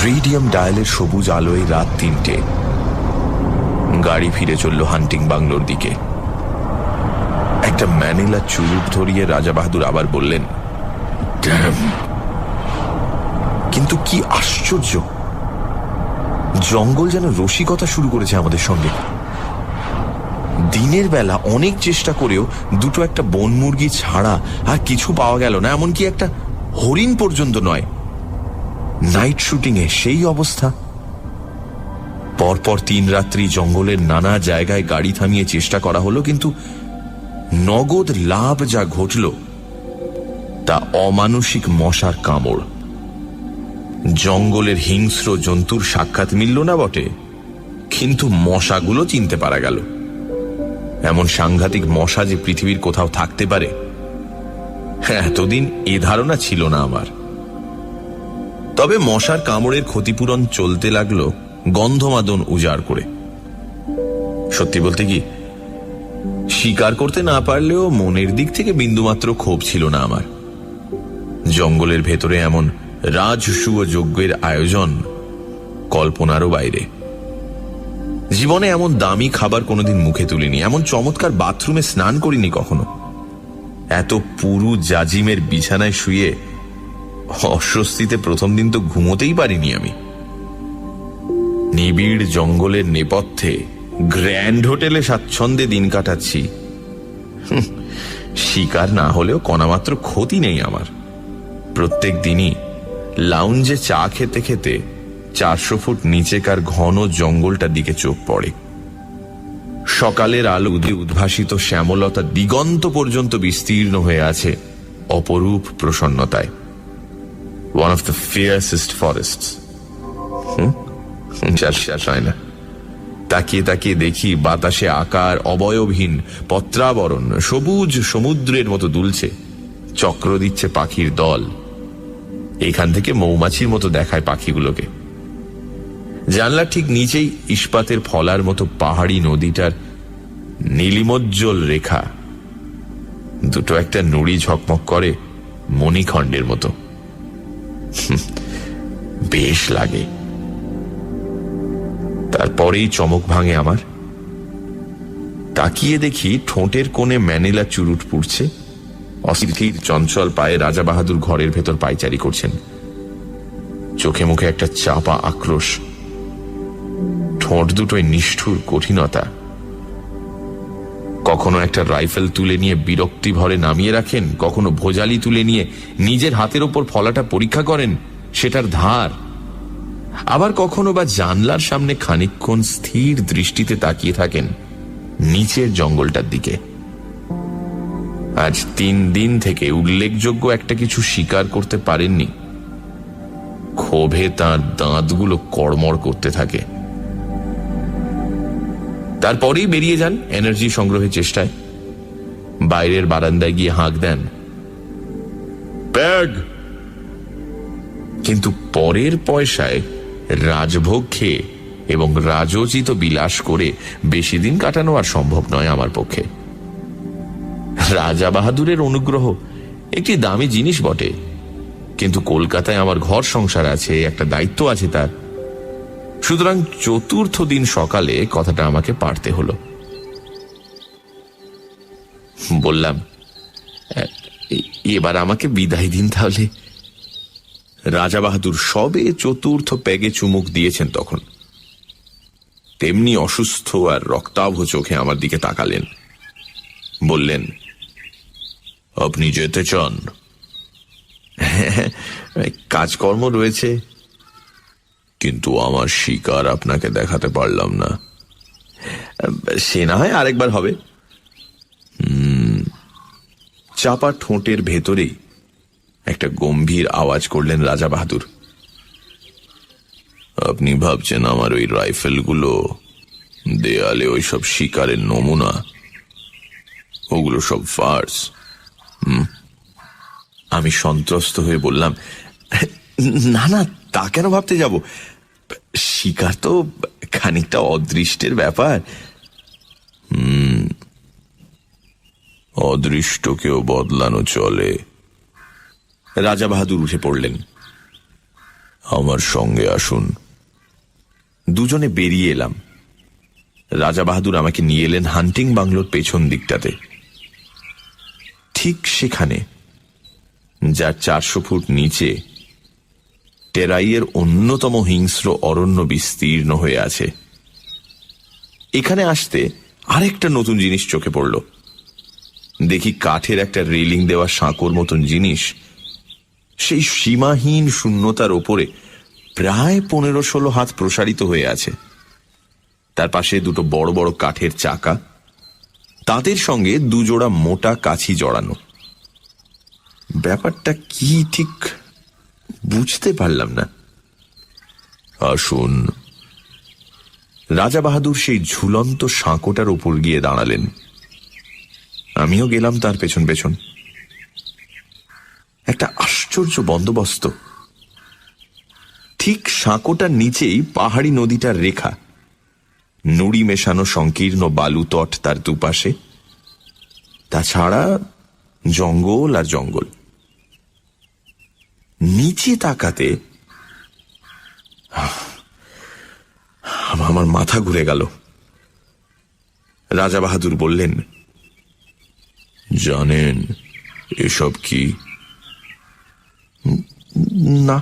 রেডিয়াম ডায়ালের সবুজ আলোয় রাত 3টে। গাড়ি ফিরে চলল হান্টিং বাংলোর দিকে। একটা ম্যানিলা চুরুট ধরিয়ে রাজা বাহাদুর আবার বললেন, ড্যাম! কিন্তু কি আশ্চর্য, জঙ্গল যেন রসিকতা শুরু করেছে আমাদের সঙ্গে। দিনের বেলা অনেক চেষ্টা করেও দুটো একটা বন মুরগি ছাড়া আর কিছু পাওয়া গেল না, এমনকি একটা হরিণ পর্যন্ত নয়। নাইট শুটিং এ সেই অবস্থা। পরপর 3 রাত্রি জঙ্গলের নানা জায়গায় গাড়ি থামিয়ে চেষ্টা করা হলো, কিন্তু নগদ লাভ যা ঘটল তা অমানুষিক মশার কামড়। জঙ্গলের হিংস্র জন্তুর সাক্ষাৎ মিলল না বটে, কিন্তু মশাগুলো চিনতে পারা গেল। এমন সাংঘাতিক মশা যে পৃথিবীর কোথাও থাকতে পারে, এতদিন এ ধারণা ছিল না আমার। তবে মশার কামড়ের ক্ষতিপূরণ চলতে লাগলো গন্ধমাদন উজাড় করে। সত্যি বলতে কি, শিকার করতে না পারলেও মনের দিক থেকে বিন্দুমাত্র ক্ষোভ ছিল না আমার। জঙ্গলের ভেতরে এমন রাজসূয় যজ্ঞের আয়োজন কল্পনারও বাইরে। জীবনে এমন দামি খাবার কোনোদিন মুখে তুলিনি, এমন চমৎকার বাথরুমে স্নান করিনি কখনো। এত পুরু জাজিমের বিছানায় শুয়ে অস্বস্তিতে প্রথম দিন তো ঘুমোতেই পারিনি আমি। নিবিড় জঙ্গলের নেপথ্যে গ্র্যান্ড হোটেলে স্বাচ্ছন্দ্যে দিন কাটাচ্ছি। শিকার না হলেও কণামাত্র ক্ষতি নেই আমার। প্রত্যেক দিনই লাউঞ্জে চা খেতে খেতে 400 ফুট নিচেকার ঘন জঙ্গলটার দিকে চোখ পড়ে। সকালের আলো উদ্ভাসিত শ্যামলতা দিগন্ত পর্যন্ত বিস্তীর্ণ হয়ে আছে অপরূপ প্রসন্নতায়। One of the fiercest forests. শ্বাস হয় না। তাকিয়ে তাকিয়ে দেখি বাতাসে আকার অবয়বহীন পত্রাবরণ সবুজ সমুদ্রের মতো দুলছে, চক্র দিচ্ছে পাখির দল। এখান থেকে মৌমাছির মতো দেখায় পাখিগুলোকে। জানলার ঠিক নিচেই ইস্পাতের ফলার মতো পাহাড়ি নদীটার নীলিমোজ্জ্বল রেখা দুটো একটা নুড়ি ঝকমক করে মণিখণ্ডের মতো। বেশ লাগে। তারপরেই চমক ভাঙে আমার। তাকিয়ে দেখি ঠোঁটের কোণে ম্যানিলা চুরুট পুড়ছে। অস্থির চঞ্চল পায়ে রাজা বাহাদুর ঘরের ভেতর পায়চারি করছেন। চোখে মুখে একটা চাপা আক্রোশ, ঠোঁট দুটোয় নিষ্ঠুর কঠিনতা। কখনো একটা রাইফেল তুলে নিয়ে বিরক্তি ভরে নামিয়ে রাখেন, কখনো ভোজালি তুলে নিয়ে নিজের হাতের ওপর ফলাটা পরীক্ষা করেন, সেটার ধার। আবার কখনো বা জানলার সামনে খানিকক্ষণ স্থির দৃষ্টিতে তাকিয়ে থাকেন নিচের জঙ্গলটার দিকে। আজ 3 দিন থেকে উল্লেখযোগ্য একটা কিছু স্বীকার করতে পারেননি। ক্ষোভে তাঁর দাঁতগুলো কড়মড় করতে থাকে। তারপরেই বেরিয়ে যান এনার্জি সংগ্রহের চেষ্টায়। বাইরের বারান্দায় গিয়ে হাঁক দেন, ব্যাগ। কিন্তু পরের পয়সায় রাজভোগ খেয়ে এবং রাজোচিত বিলাস করে বেশি দিন কাটানো আর সম্ভব নয় আমার পক্ষে। রাজা বাহাদুরের অনুগ্রহ একটি দামি জিনিস বটে, কিন্তু কলকাতায় আমার ঘর সংসার আছে, একটা দায়িত্ব আছে তার। সুতরাং চতুর্থ দিন সকালে কথাটা আমাকে পারতে হলো। বললাম, এবার আমাকে বিদায় দিন তাহলে। রাজা বাহাদুর সবে চতুর্থ প্যাগে চুমুক দিয়েছেন তখন। তেমনি অসুস্থ আর রক্তাভ চোখে আমার দিকে তাকালেন। বললেন, আপনি যেতে চান? কাজকর্ম রয়েছে, কিন্তু আমার শিকার আপনাকে দেখাতে পারলাম না। সে না হয় আরেকবার হবে। চাপা ঠোঁটের ভেতরেই একটা গম্ভীর আওয়াজ করলেন রাজা বাহাদুর। আপনি ভাবছেন আমার ওই রাইফেলগুলো দেয়ালে ওই সব শিকারের নমুনা? ওগুলো সব ফার্স। আমি সন্ত্রস্ত হয়ে বললাম, না না, তা কেন ভাবতে যাব? শিকার তো খানিকটা অদৃষ্টের ব্যাপার। অদৃষ্টকেও বদলানো চলে। রাজা বাহাদুর উঠে পড়লেন। আমার সঙ্গে আসুন। দুজনে বেরিয়ে এলাম। রাজা বাহাদুর আমাকে নিয়ে এলেন হান্টিং বাংলোর পেছন দিকটাতে। ঠিক সেখানে, যার 400 ফুট নিচে টেরাইয়ের অন্যতম হিংস্র অরণ্য বিস্তীর্ণ হয়ে আছে। এখানে আসতে আরেকটা নতুন জিনিস চোখে পড়ল। দেখি কাঠের একটা রেলিং দেওয়া সাঁকোর মতন জিনিস সেই সীমাহীন শূন্যতার ওপরে প্রায় 15-16 হাত প্রসারিত হয়ে আছে। তার পাশে দুটো বড় বড় কাঠের চাকা, তাদের সঙ্গে দুজোড়া মোটা কাছি জড়ানো। ব্যাপারটা কি ঠিক বুঝতে পারলাম না। আসুন। রাজা বাহাদুর সেই ঝুলন্ত সাঁকোটার উপর গিয়ে দাঁড়ালেন। আমিও গেলাম তার পেছন পেছন। একটা আশ্চর্য বন্দোবস্ত। ঠিক সাঁকোটার নিচেই পাহাড়ি নদীটার রেখা, নুড়ি মেশানো সংকীর্ণ বালু তট তার দুপাশে, তাছাড়া জঙ্গল আর জঙ্গল। নিচে তাকাতে আমার মাথা ঘুরে গেল। রাজা বাহাদুর বললেন, জানেন এসব কি? না।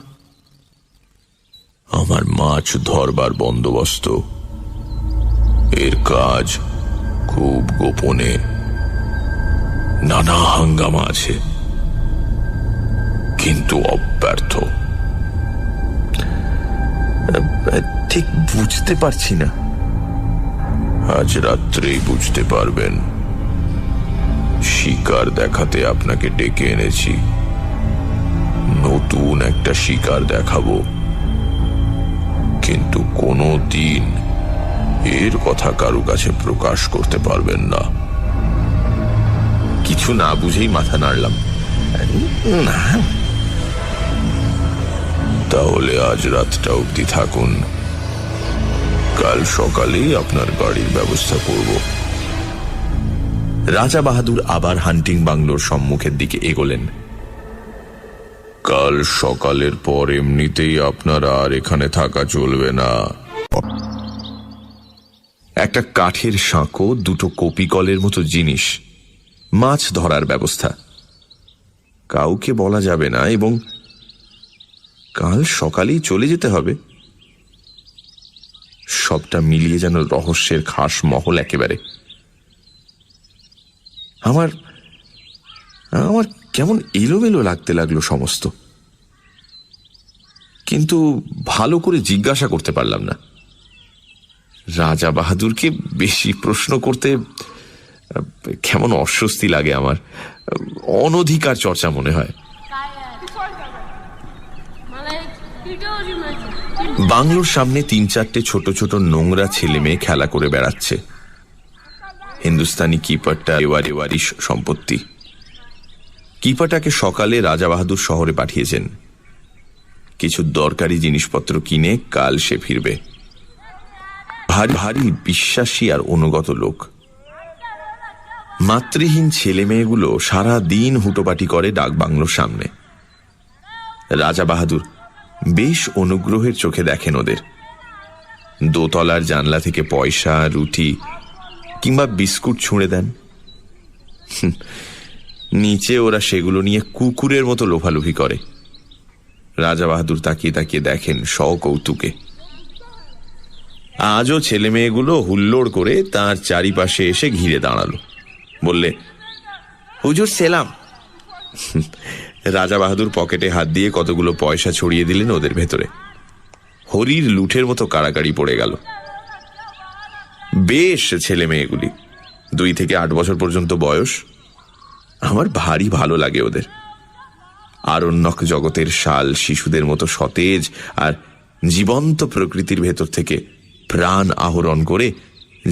আমার মাছ ধরবার বন্দোবস্ত। এর কাজ খুব গোপনে, নানা হাঙ্গামা আছে, কিন্তু অব্যর্থ। ঠিক বুঝতে পারছি না। আজ রাত্রেই বুঝতে পারবেন। শিকার দেখাতে আপনাকে ডেকে এনেছি। নতুন একটা শিকার দেখাবো, কিন্তু কোনো দিন এর কথা কারো কাছে প্রকাশ করতে পারবেন না। কিছু না বুঝেই মাথা নাড়লাম। না। তাহলে আজ রাতটা অবধি থাকুন, কাল সকালেই আপনার গাড়ির ব্যবস্থা করব। রাজা বাহাদুর আবার হান্টিং বাংলোর সম্মুখের দিকে এগোলেন। কাল সকালের পর এমনিতেই আপনারা আর এখানে থাকা চলবে না। একটা কাঠের সাঁকো, দুটো কপিকলের মতো জিনিস, মাছ ধরার ব্যবস্থা। কাউকে বলা যাবে না এবং কাল সকালেই চলে যেতে হবে। সবটা মিলিয়ে যেন রহস্যের খাস মহল একেবারে। আমার কেমন এলোমেলো লাগতে লাগলো সমস্ত। কিন্তু ভালো করে জিজ্ঞাসা করতে পারলাম না। রাজা বাহাদুরকে বেশি প্রশ্ন করতে কেমন অস্বস্তি লাগে আমার। অনধিকার চর্চা মনে হয়। বাংলোর সামনে 3-4টে ছোট ছোট নোংরা ছেলে মেয়ে খেলা করে বেড়াচ্ছে। হিন্দুস্তানি কিপারটা এওয়ারি সম্পত্তি। কিপারটাকে সকালে রাজা বাহাদুর শহরে পাঠিয়েছেন। কিছু দরকারি জিনিসপত্র কিনে কাল সে ফিরবে। ভারী ভারী বিশ্বাসী আর অনুগত লোক। মাতৃহীন ছেলে মেয়েগুলো সারা দিন হুটোপাটি করে ডাকবাংলোর সামনে। রাজা বাহাদুর বেশ অনুগ্রহের চোখে দেখেন ওদের। দোতলার জানলা থেকে পয়সা, রুটি কিংবা বিস্কুট ছুঁড়ে দেন। নিচে ওরা সেগুলো নিয়ে কুকুরের মতো লোফালুফি করে। রাজা বাহাদুর তাকিয়ে তাকিয়ে দেখেন সকৌতুকে। আজও ছেলে মেয়েগুলো হুল্লোড় করে তার চারিপাশে এসে ঘিরে দাঁড়ালো। বললে, হুজুর সেলাম। রাজা বাহাদুর পকেটে হাত দিয়ে কতগুলো পয়সা ছড়িয়ে দিলেন ওদের ভেতরে। হরির লুঠের মতো কাড়াকাড়ি পড়ে গেল। বেশ ছেলে মেয়েগুলি, 2 থেকে 8 বছর পর্যন্ত বয়স। আমার ভারী ভালো লাগে ওদের। আরণ্যক জগতের শাল শিশুদের মতো সতেজ আর জীবন্ত প্রকৃতির ভেতর থেকে প্রাণ আহরণ করে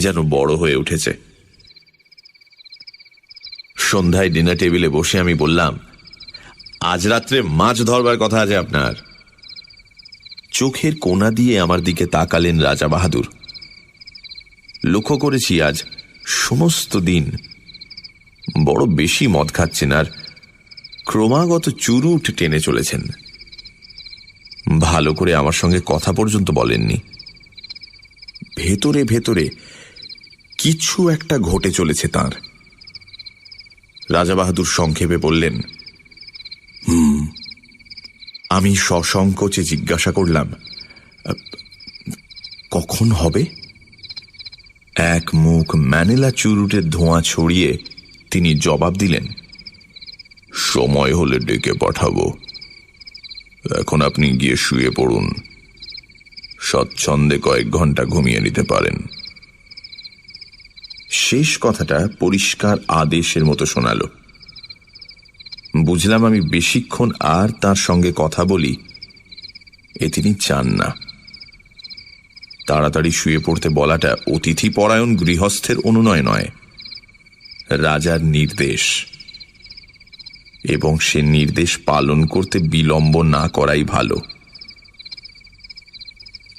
যেন বড় হয়ে উঠেছে। সন্ধ্যায় ডিনার টেবিলে বসে আমি বললাম, আজ রাত্রে মাছ ধরবার কথা আছে আপনার। চোখের কোণা দিয়ে আমার দিকে তাকালেন রাজা বাহাদুর। লক্ষ্য করেছি আজ সমস্ত দিন বড় বেশি মদ খাচ্ছেন আর ক্রমাগত চুরুট টেনে চলেছেন। ভালো করে আমার সঙ্গে কথা পর্যন্ত বলেননি। ভেতরে ভেতরে কিছু একটা ঘটে চলেছে তাঁর। রাজা বাহাদুর সংক্ষেপে বললেন, আমি সসংকোচে জিজ্ঞাসা করলাম, কখন হবে? এক মুখ ম্যানিলা চুরুটের ধোঁয়া ছড়িয়ে তিনি জবাব দিলেন, সময় হলে ডেকে পাঠাবো। এখন আপনি গিয়ে শুয়ে পড়ুন, স্বচ্ছন্দে কয়েক ঘন্টা ঘুমিয়ে নিতে পারেন। শেষ কথাটা পরিষ্কার আদেশের মতো শোনালো। বুঝলাম আমি বেশিক্ষণ আর তার সঙ্গে কথা বলি এ তিনি চান না। তাড়াতাড়ি শুয়ে পড়তে বলাটা অতিথি পরায়ণ গৃহস্থের অনুনয় নয়, রাজার নির্দেশ, এবং সে নির্দেশ পালন করতে বিলম্ব না করাই ভালো।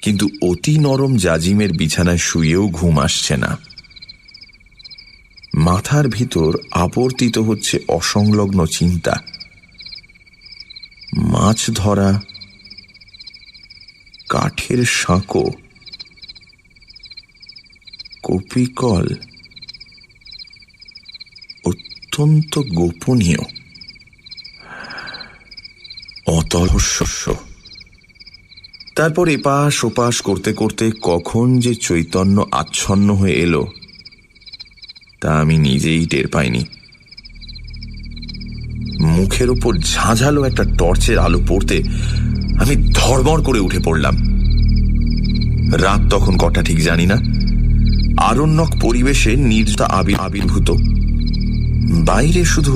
কিন্তু অতি নরম জাজিমের বিছানায় শুয়েও ঘুম আসছে না। মাথার ভিতর আবর্তিত হচ্ছে অসংলগ্ন চিন্তা। মাছ ধরা, কাঠের সাঁকো, কপিকল, অত্যন্ত গোপনীয়, অতলস্য। তারপর এপাশ ওপাশ করতে করতে কখন যে চৈতন্য আচ্ছন্ন হয়ে এলো তা আমি নিজেই টের পাইনি। মুখের উপর ঝাঁঝালো একটা টর্চের আলো পড়তে আমি ধড়মড় করে উঠে পড়লাম। রাত তখন কটা ঠিক জানি না। আরণ্যক পরিবেশে নির্জনতা আবির্ভূত। বাইরে শুধু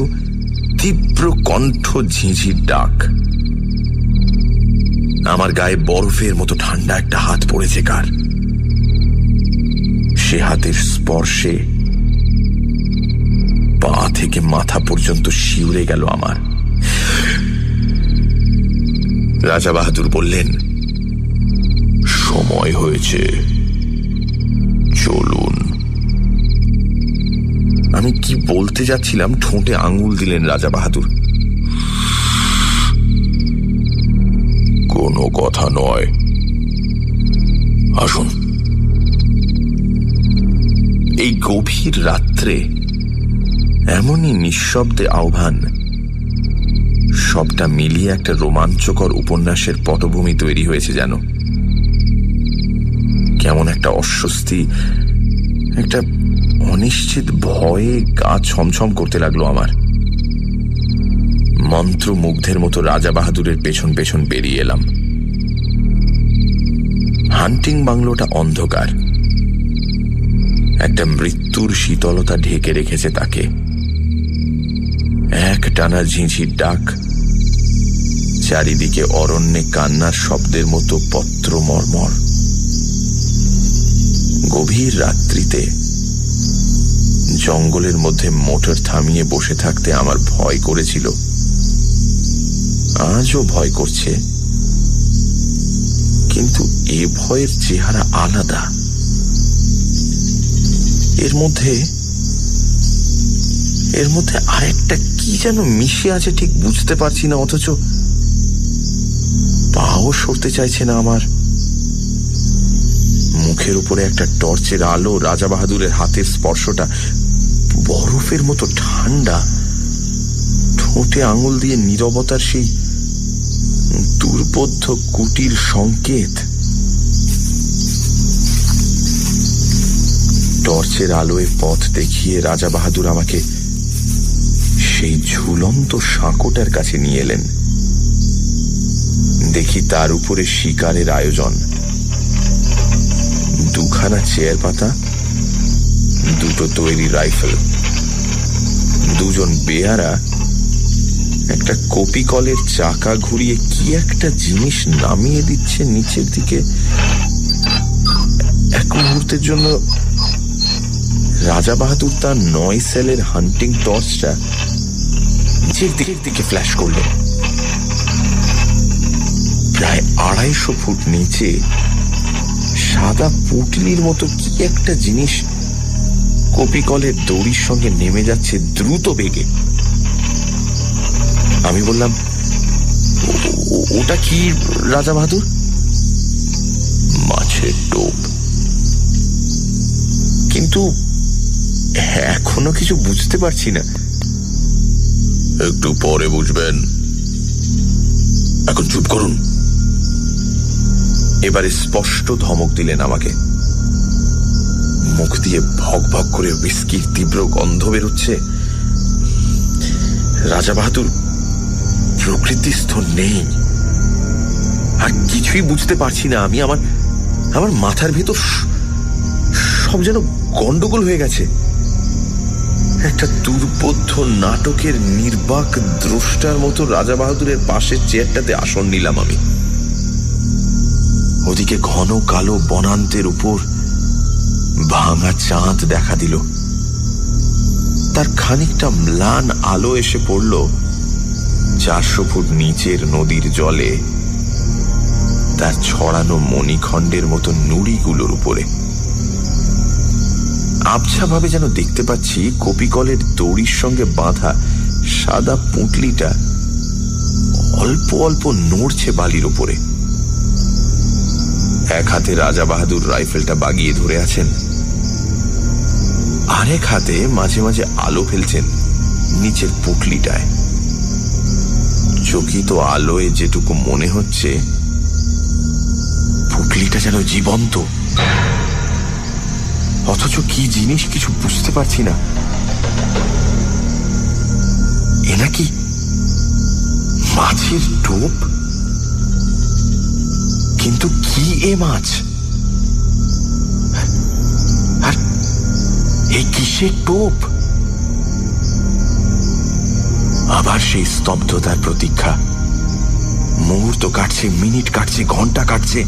তীব্র কণ্ঠ ঝিঁঝির ডাক। আমার গায়ে বরফের মতো ঠান্ডা একটা হাত পড়েছে কার। সে হাতের স্পর্শে পা থেকে মাথা পর্যন্ত শিউরে গেল আমার। রাজা বাহাদুর বললেন, সময় হয়েছে, চলুন। আমি কি বলতে যাচ্ছিলাম, ঠোঁটে আঙুল দিলেন রাজা বাহাদুর। কোনো কথা নয়, আসুন। এই গভীর রাত্রে এমনই নিঃশব্দে আহ্বান, সবটা মিলিয়ে একটা রোমাঞ্চকর উপন্যাসের পটভূমি তৈরি হয়েছে যেন। কেমন একটা অস্বস্তি, একটা অনিশ্চিত ভয়ে গা ছমছম করতে লাগলো আমার। মন্ত্রমুগ্ধের মতো রাজা বাহাদুরের পেছন পেছন বেরিয়ে এলাম। হান্টিং বাংলোটা অন্ধকার। একটা মৃত্যুর শীতলতা ঢেকে রেখেছে তাকে। এক টানা ঝিঁঝির ডাক, চারিদিকে অরণ্যে কান্নার শব্দের মতো পত্র মর্মর। গভীর রাত্রিতে জঙ্গলের মধ্যে মোটর থামিয়ে বসে থাকতে আমার ভয় করেছিল, আজও ভয় করছে। কিন্তু এ ভয়ের চেহারা আলাদা। এর মধ্যে আরেকটা কি যেন মিশে আছে, ঠিক বুঝতে পারছি না, অথচ পাও সরতে চাইছে না আমার। মুখের উপরে একটা টর্চের আলো, রাজা বাহাদুরের হাতের স্পর্শটা বরফের মতো ঠান্ডা, ঠোঁটে আঙুল দিয়ে নীরবতার সেই দুর্বোধ্য কুটির সংকেত। টর্চের আলোয় পথ দেখিয়ে রাজা বাহাদুর আমাকে সেই ঝুলন্ত সাঁকোটার কাছে নিয়ে এলেন। দেখি তার উপরে শিকারের আয়োজন, দুখানা চেয়ার পাতা, দুটো তৈরি রাইফেল, দুজন বেয়ারা, একটা কপি কলের চাকা ঘুরিয়ে কি একটা জিনিস নামিয়ে দিচ্ছে নিচের দিকে। এক মুহূর্তের জন্য রাজা বাহাদুর তার 9 সেলের হান্টিং টর্চটা নিচের দিকে ফ্ল্যাশ করল। প্রায় 250 ফুট নিচে সাদা পুটলির মতো কি একটা জিনিস কপি কলের দড়ির সঙ্গে নেমে যাচ্ছে দ্রুত বেগে। আমি বললাম, ওটা কি রাজা বাহাদুর? মাছের টোপ। কিন্তু এখনো কিছু বুঝতে পারছি না। একটু পরে বুঝবেন, এখন চুপ করুন। এবারে স্পষ্ট ধমক দিলেন আমাকে। মুখ দিয়ে ভক ভক করে হুইস্কির তীব্র গন্ধ বেরোচ্ছে। রাজা বাহাদুর প্রকৃতিস্থ নেই, আর কিছুই বুঝতে পারছি না আমি। আমার মাথার ভেতর সব যেন গন্ডগোল হয়ে গেছে। একটা দুর্বোধ্য নাটকের নির্বাক দ্রষ্টার মতো রাজা বাহাদুরের পাশের চেয়ারটাতে আসন নিলাম আমি। ওদিকে ঘন কালো বনান্তের উপর ভাঙা চাঁদ দেখা দিল। তার খানিকটা ম্লান আলো এসে পড়ল 400 ফুট নিচের নদীর জলে, তার ছড়ানো মণিখণ্ডের মতো নুড়িগুলোর উপরে। আবছাভাবে যেন দেখতে পাচ্ছি কপিকলের দড়ির সঙ্গে বাঁধা সাদা পুঁটলিটা অল্প অল্প নড়ছে বালির উপরে। এক হাতে রাজা বাহাদুর রাইফেলটা বাগিয়ে ধরে আছেন, আরেক হাতে মাঝে মাঝে আলো ফেলছেন নিচের পুঁটলিটায়। চকিত আলোয় যেটুকু মনে হচ্ছে পুঁটলিটা যেন জীবন্ত, অথচ কি জিনিস কিছু বুঝতে পারছি না। এ নাকি মাছের টোপ? কিন্তু কি এ মাছ? আর এই কিসের টোপ? আবার সেই স্তব্ধতার প্রতীক্ষা। মুহূর্ত কাটছে, মিনিট কাটছে, ঘন্টা কাটছে।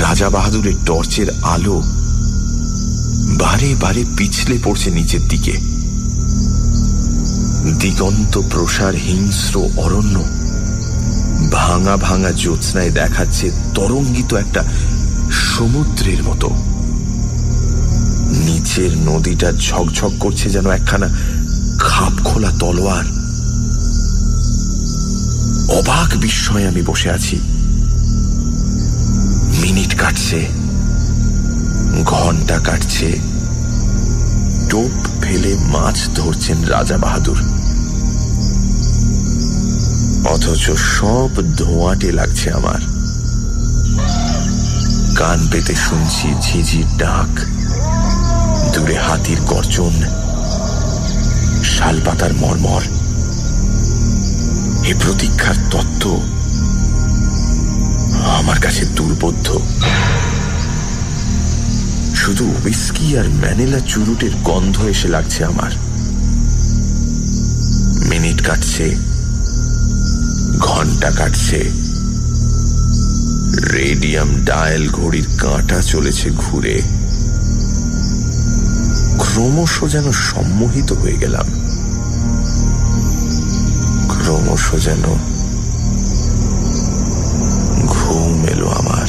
রাজা বাহাদুরের টর্চের আলো বারে বারে পিছলে পড়ছে নিচের দিকে। দিগন্ত প্রসার হিংস্র অরণ্য ভাঙা ভাঙা জ্যোৎস্নায় দেখাচ্ছে তরঙ্গিত একটা সমুদ্রের মতো। নিচের নদীটা ঝকঝক করছে যেন একখানা খাপ খোলা তলোয়ার। অবাক বিস্ময়ে আমি বসে আছি। মিনিট কাটছে, ঘন্টা কাটছে, টোপ ফেলে মাছ ধরছেন রাজা বাহাদুর, অথচ সব ধোঁয়াটে লাগছে আমার। কান পেতে শুনছি ঝিঝির ডাক, দূরে হাতির গর্জন, শালপাতার মর্মর। এ প্রতীক্ষার তত্ত্ব আমার কাছে দুর্বোধ্য। শুধু হুইস্কি আর ম্যানিলা চুরুটের গন্ধ এসে লাগছে আমার। মিনিট কাটছে, ঘন্টা কাটছে, রেডিয়াম ডায়াল ঘড়ির কাঁটা চলেছে ঘুরে। ক্রমশ যেন সম্মোহিত হয়ে গেলাম, ক্রমশ যেন ঘুম এলো আমার।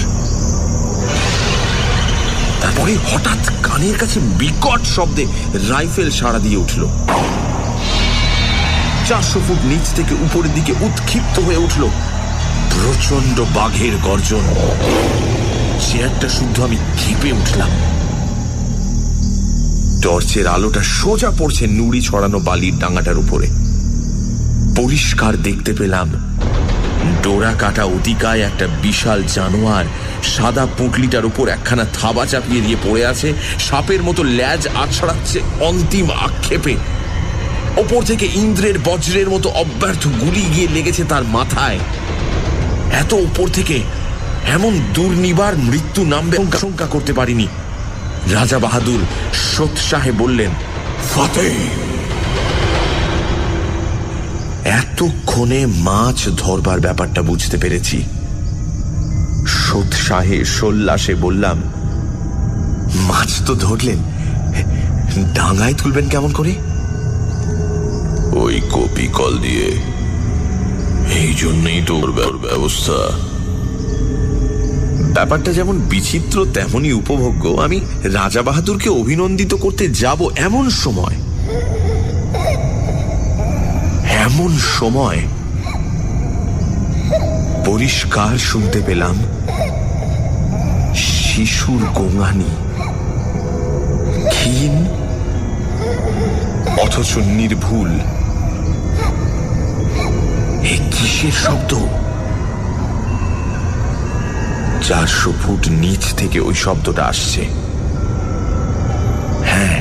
তাতে তারপরে হঠাৎ কানের কাছে বিকট শব্দে রাইফেল সাড়া দিয়ে উঠল। 400 ফুট নিচ থেকে উপরের দিকে উৎক্ষিপ্ত হয়ে উঠল প্রচন্ড বাঘের গর্জন। চেয়ারটা শুদ্ধ আমি কেঁপে উঠলাম। টর্চের আলোটা সোজা পড়ছে নুড়ি ছড়ানো বালির ডাঙাটার উপরে। পরিষ্কার দেখতে পেলাম ডোরা কাটা অতিকায় একটা বিশাল জানোয়ার সাদা পুঁটলিটার উপর একখানা থাবা চাপিয়ে দিয়ে পড়ে আছে, সাপের মতো ল্যাজ আছড়াচ্ছে অন্তিম আক্ষেপে। ওপর থেকে ইন্দ্রের বজ্রের মতো অব্যর্থ গুলি গিয়ে লেগেছে তার মাথায়। এত ওপর থেকে এমন দুর্নিবার মৃত্যু নামবে আশঙ্কা করতে পারিনি। রাজা বাহাদুর সোৎসাহে বললেন, ফাতে। এতক্ষণে মাছ ধরবার ব্যাপারটা বুঝতে পেরেছি। সোৎসাহে সোল্লাসে বললাম, মাছ তো ধরলেন, ডাঙায় তুলবেন কেমন করে? ওই কপি কল দিয়ে। এই জন্যই তো ওর ব্যবস্থা। ব্যাপারটা যেমন বিচিত্র তেমনই উপভোগ্য। আমি রাজা বাহাদুরকে অভিনন্দিত করতে যাব এমন সময় পরিষ্কার শুনতে পেলাম শিশুর গোঙানি, ক্ষীণ অথচ নির্ভুল। এ কিসের শব্দ? 400 ফুট নিচ থেকে ওই শব্দটা আসছে। হ্যাঁ,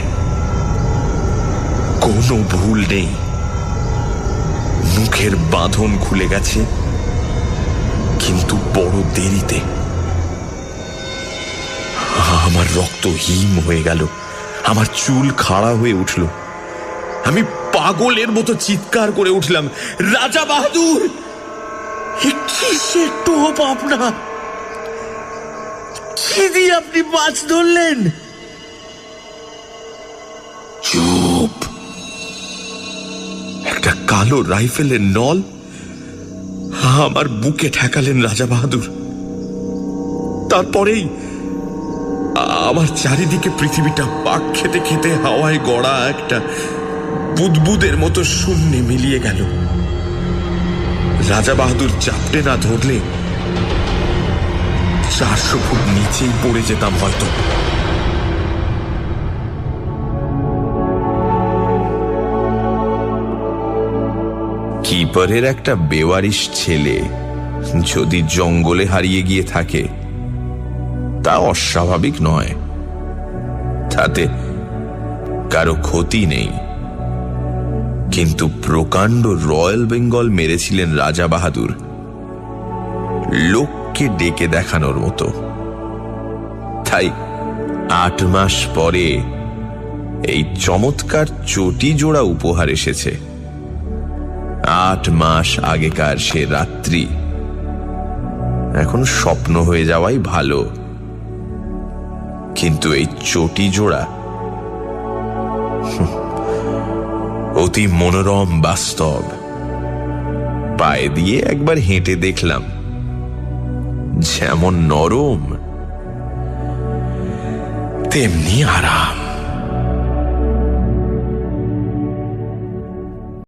কোনো ভুল নেই। মুখের বাঁধন খুলে গেছে, কিন্তু বড় দেরিতে। আমার রক্ত হিম হয়ে গেল, আমার চুল খাড়া হয়ে উঠল। আমি পাগলের মতো চিৎকার করে উঠলাম, রাজা বাহাদুর, কিসের টোপ আপনার? কি দিয়ে আপনি মাছ ধরলেন? চুপ! একটা কালো রাইফেলের নল আমার বুকে ঠেকালেন রাজা বাহাদুর। তারপরেই আমার চারিদিকে পৃথিবীটা পাক খেতে খেতে হাওয়ায় গড়া একটা বুদবুদের মতো শূন্যে মিলিয়ে গেল। রাজা বাহাদুর চাপটে না ধরলে 400 ফুট নিচেই পড়ে যেতাম হয়তো। কিপারের একটা বেওয়ারিশ ছেলে যদি জঙ্গলে হারিয়ে গিয়ে থাকে তা অস্বাভাবিক নয়, তাতে কারো ক্ষতি নেই। কিন্তু প্রকাণ্ড রয়্যাল বেঙ্গল মেরেছিলেন রাজা বাহাদুর লোককে ডেকে দেখানোর মতো। তাই 8 মাস পরে এই চমৎকার চটি জোড়া উপহার এসেছে। 8 মাস আগেকার সে রাত্রি এখন স্বপ্ন হয়ে যাওয়াই ভালো। কিন্তু এই চটি জোড়া অতি মনোরম বাস্তব। পায়ে দিয়ে একবার হেঁটে দেখলাম, যেমন নরম তেমনি আরাম।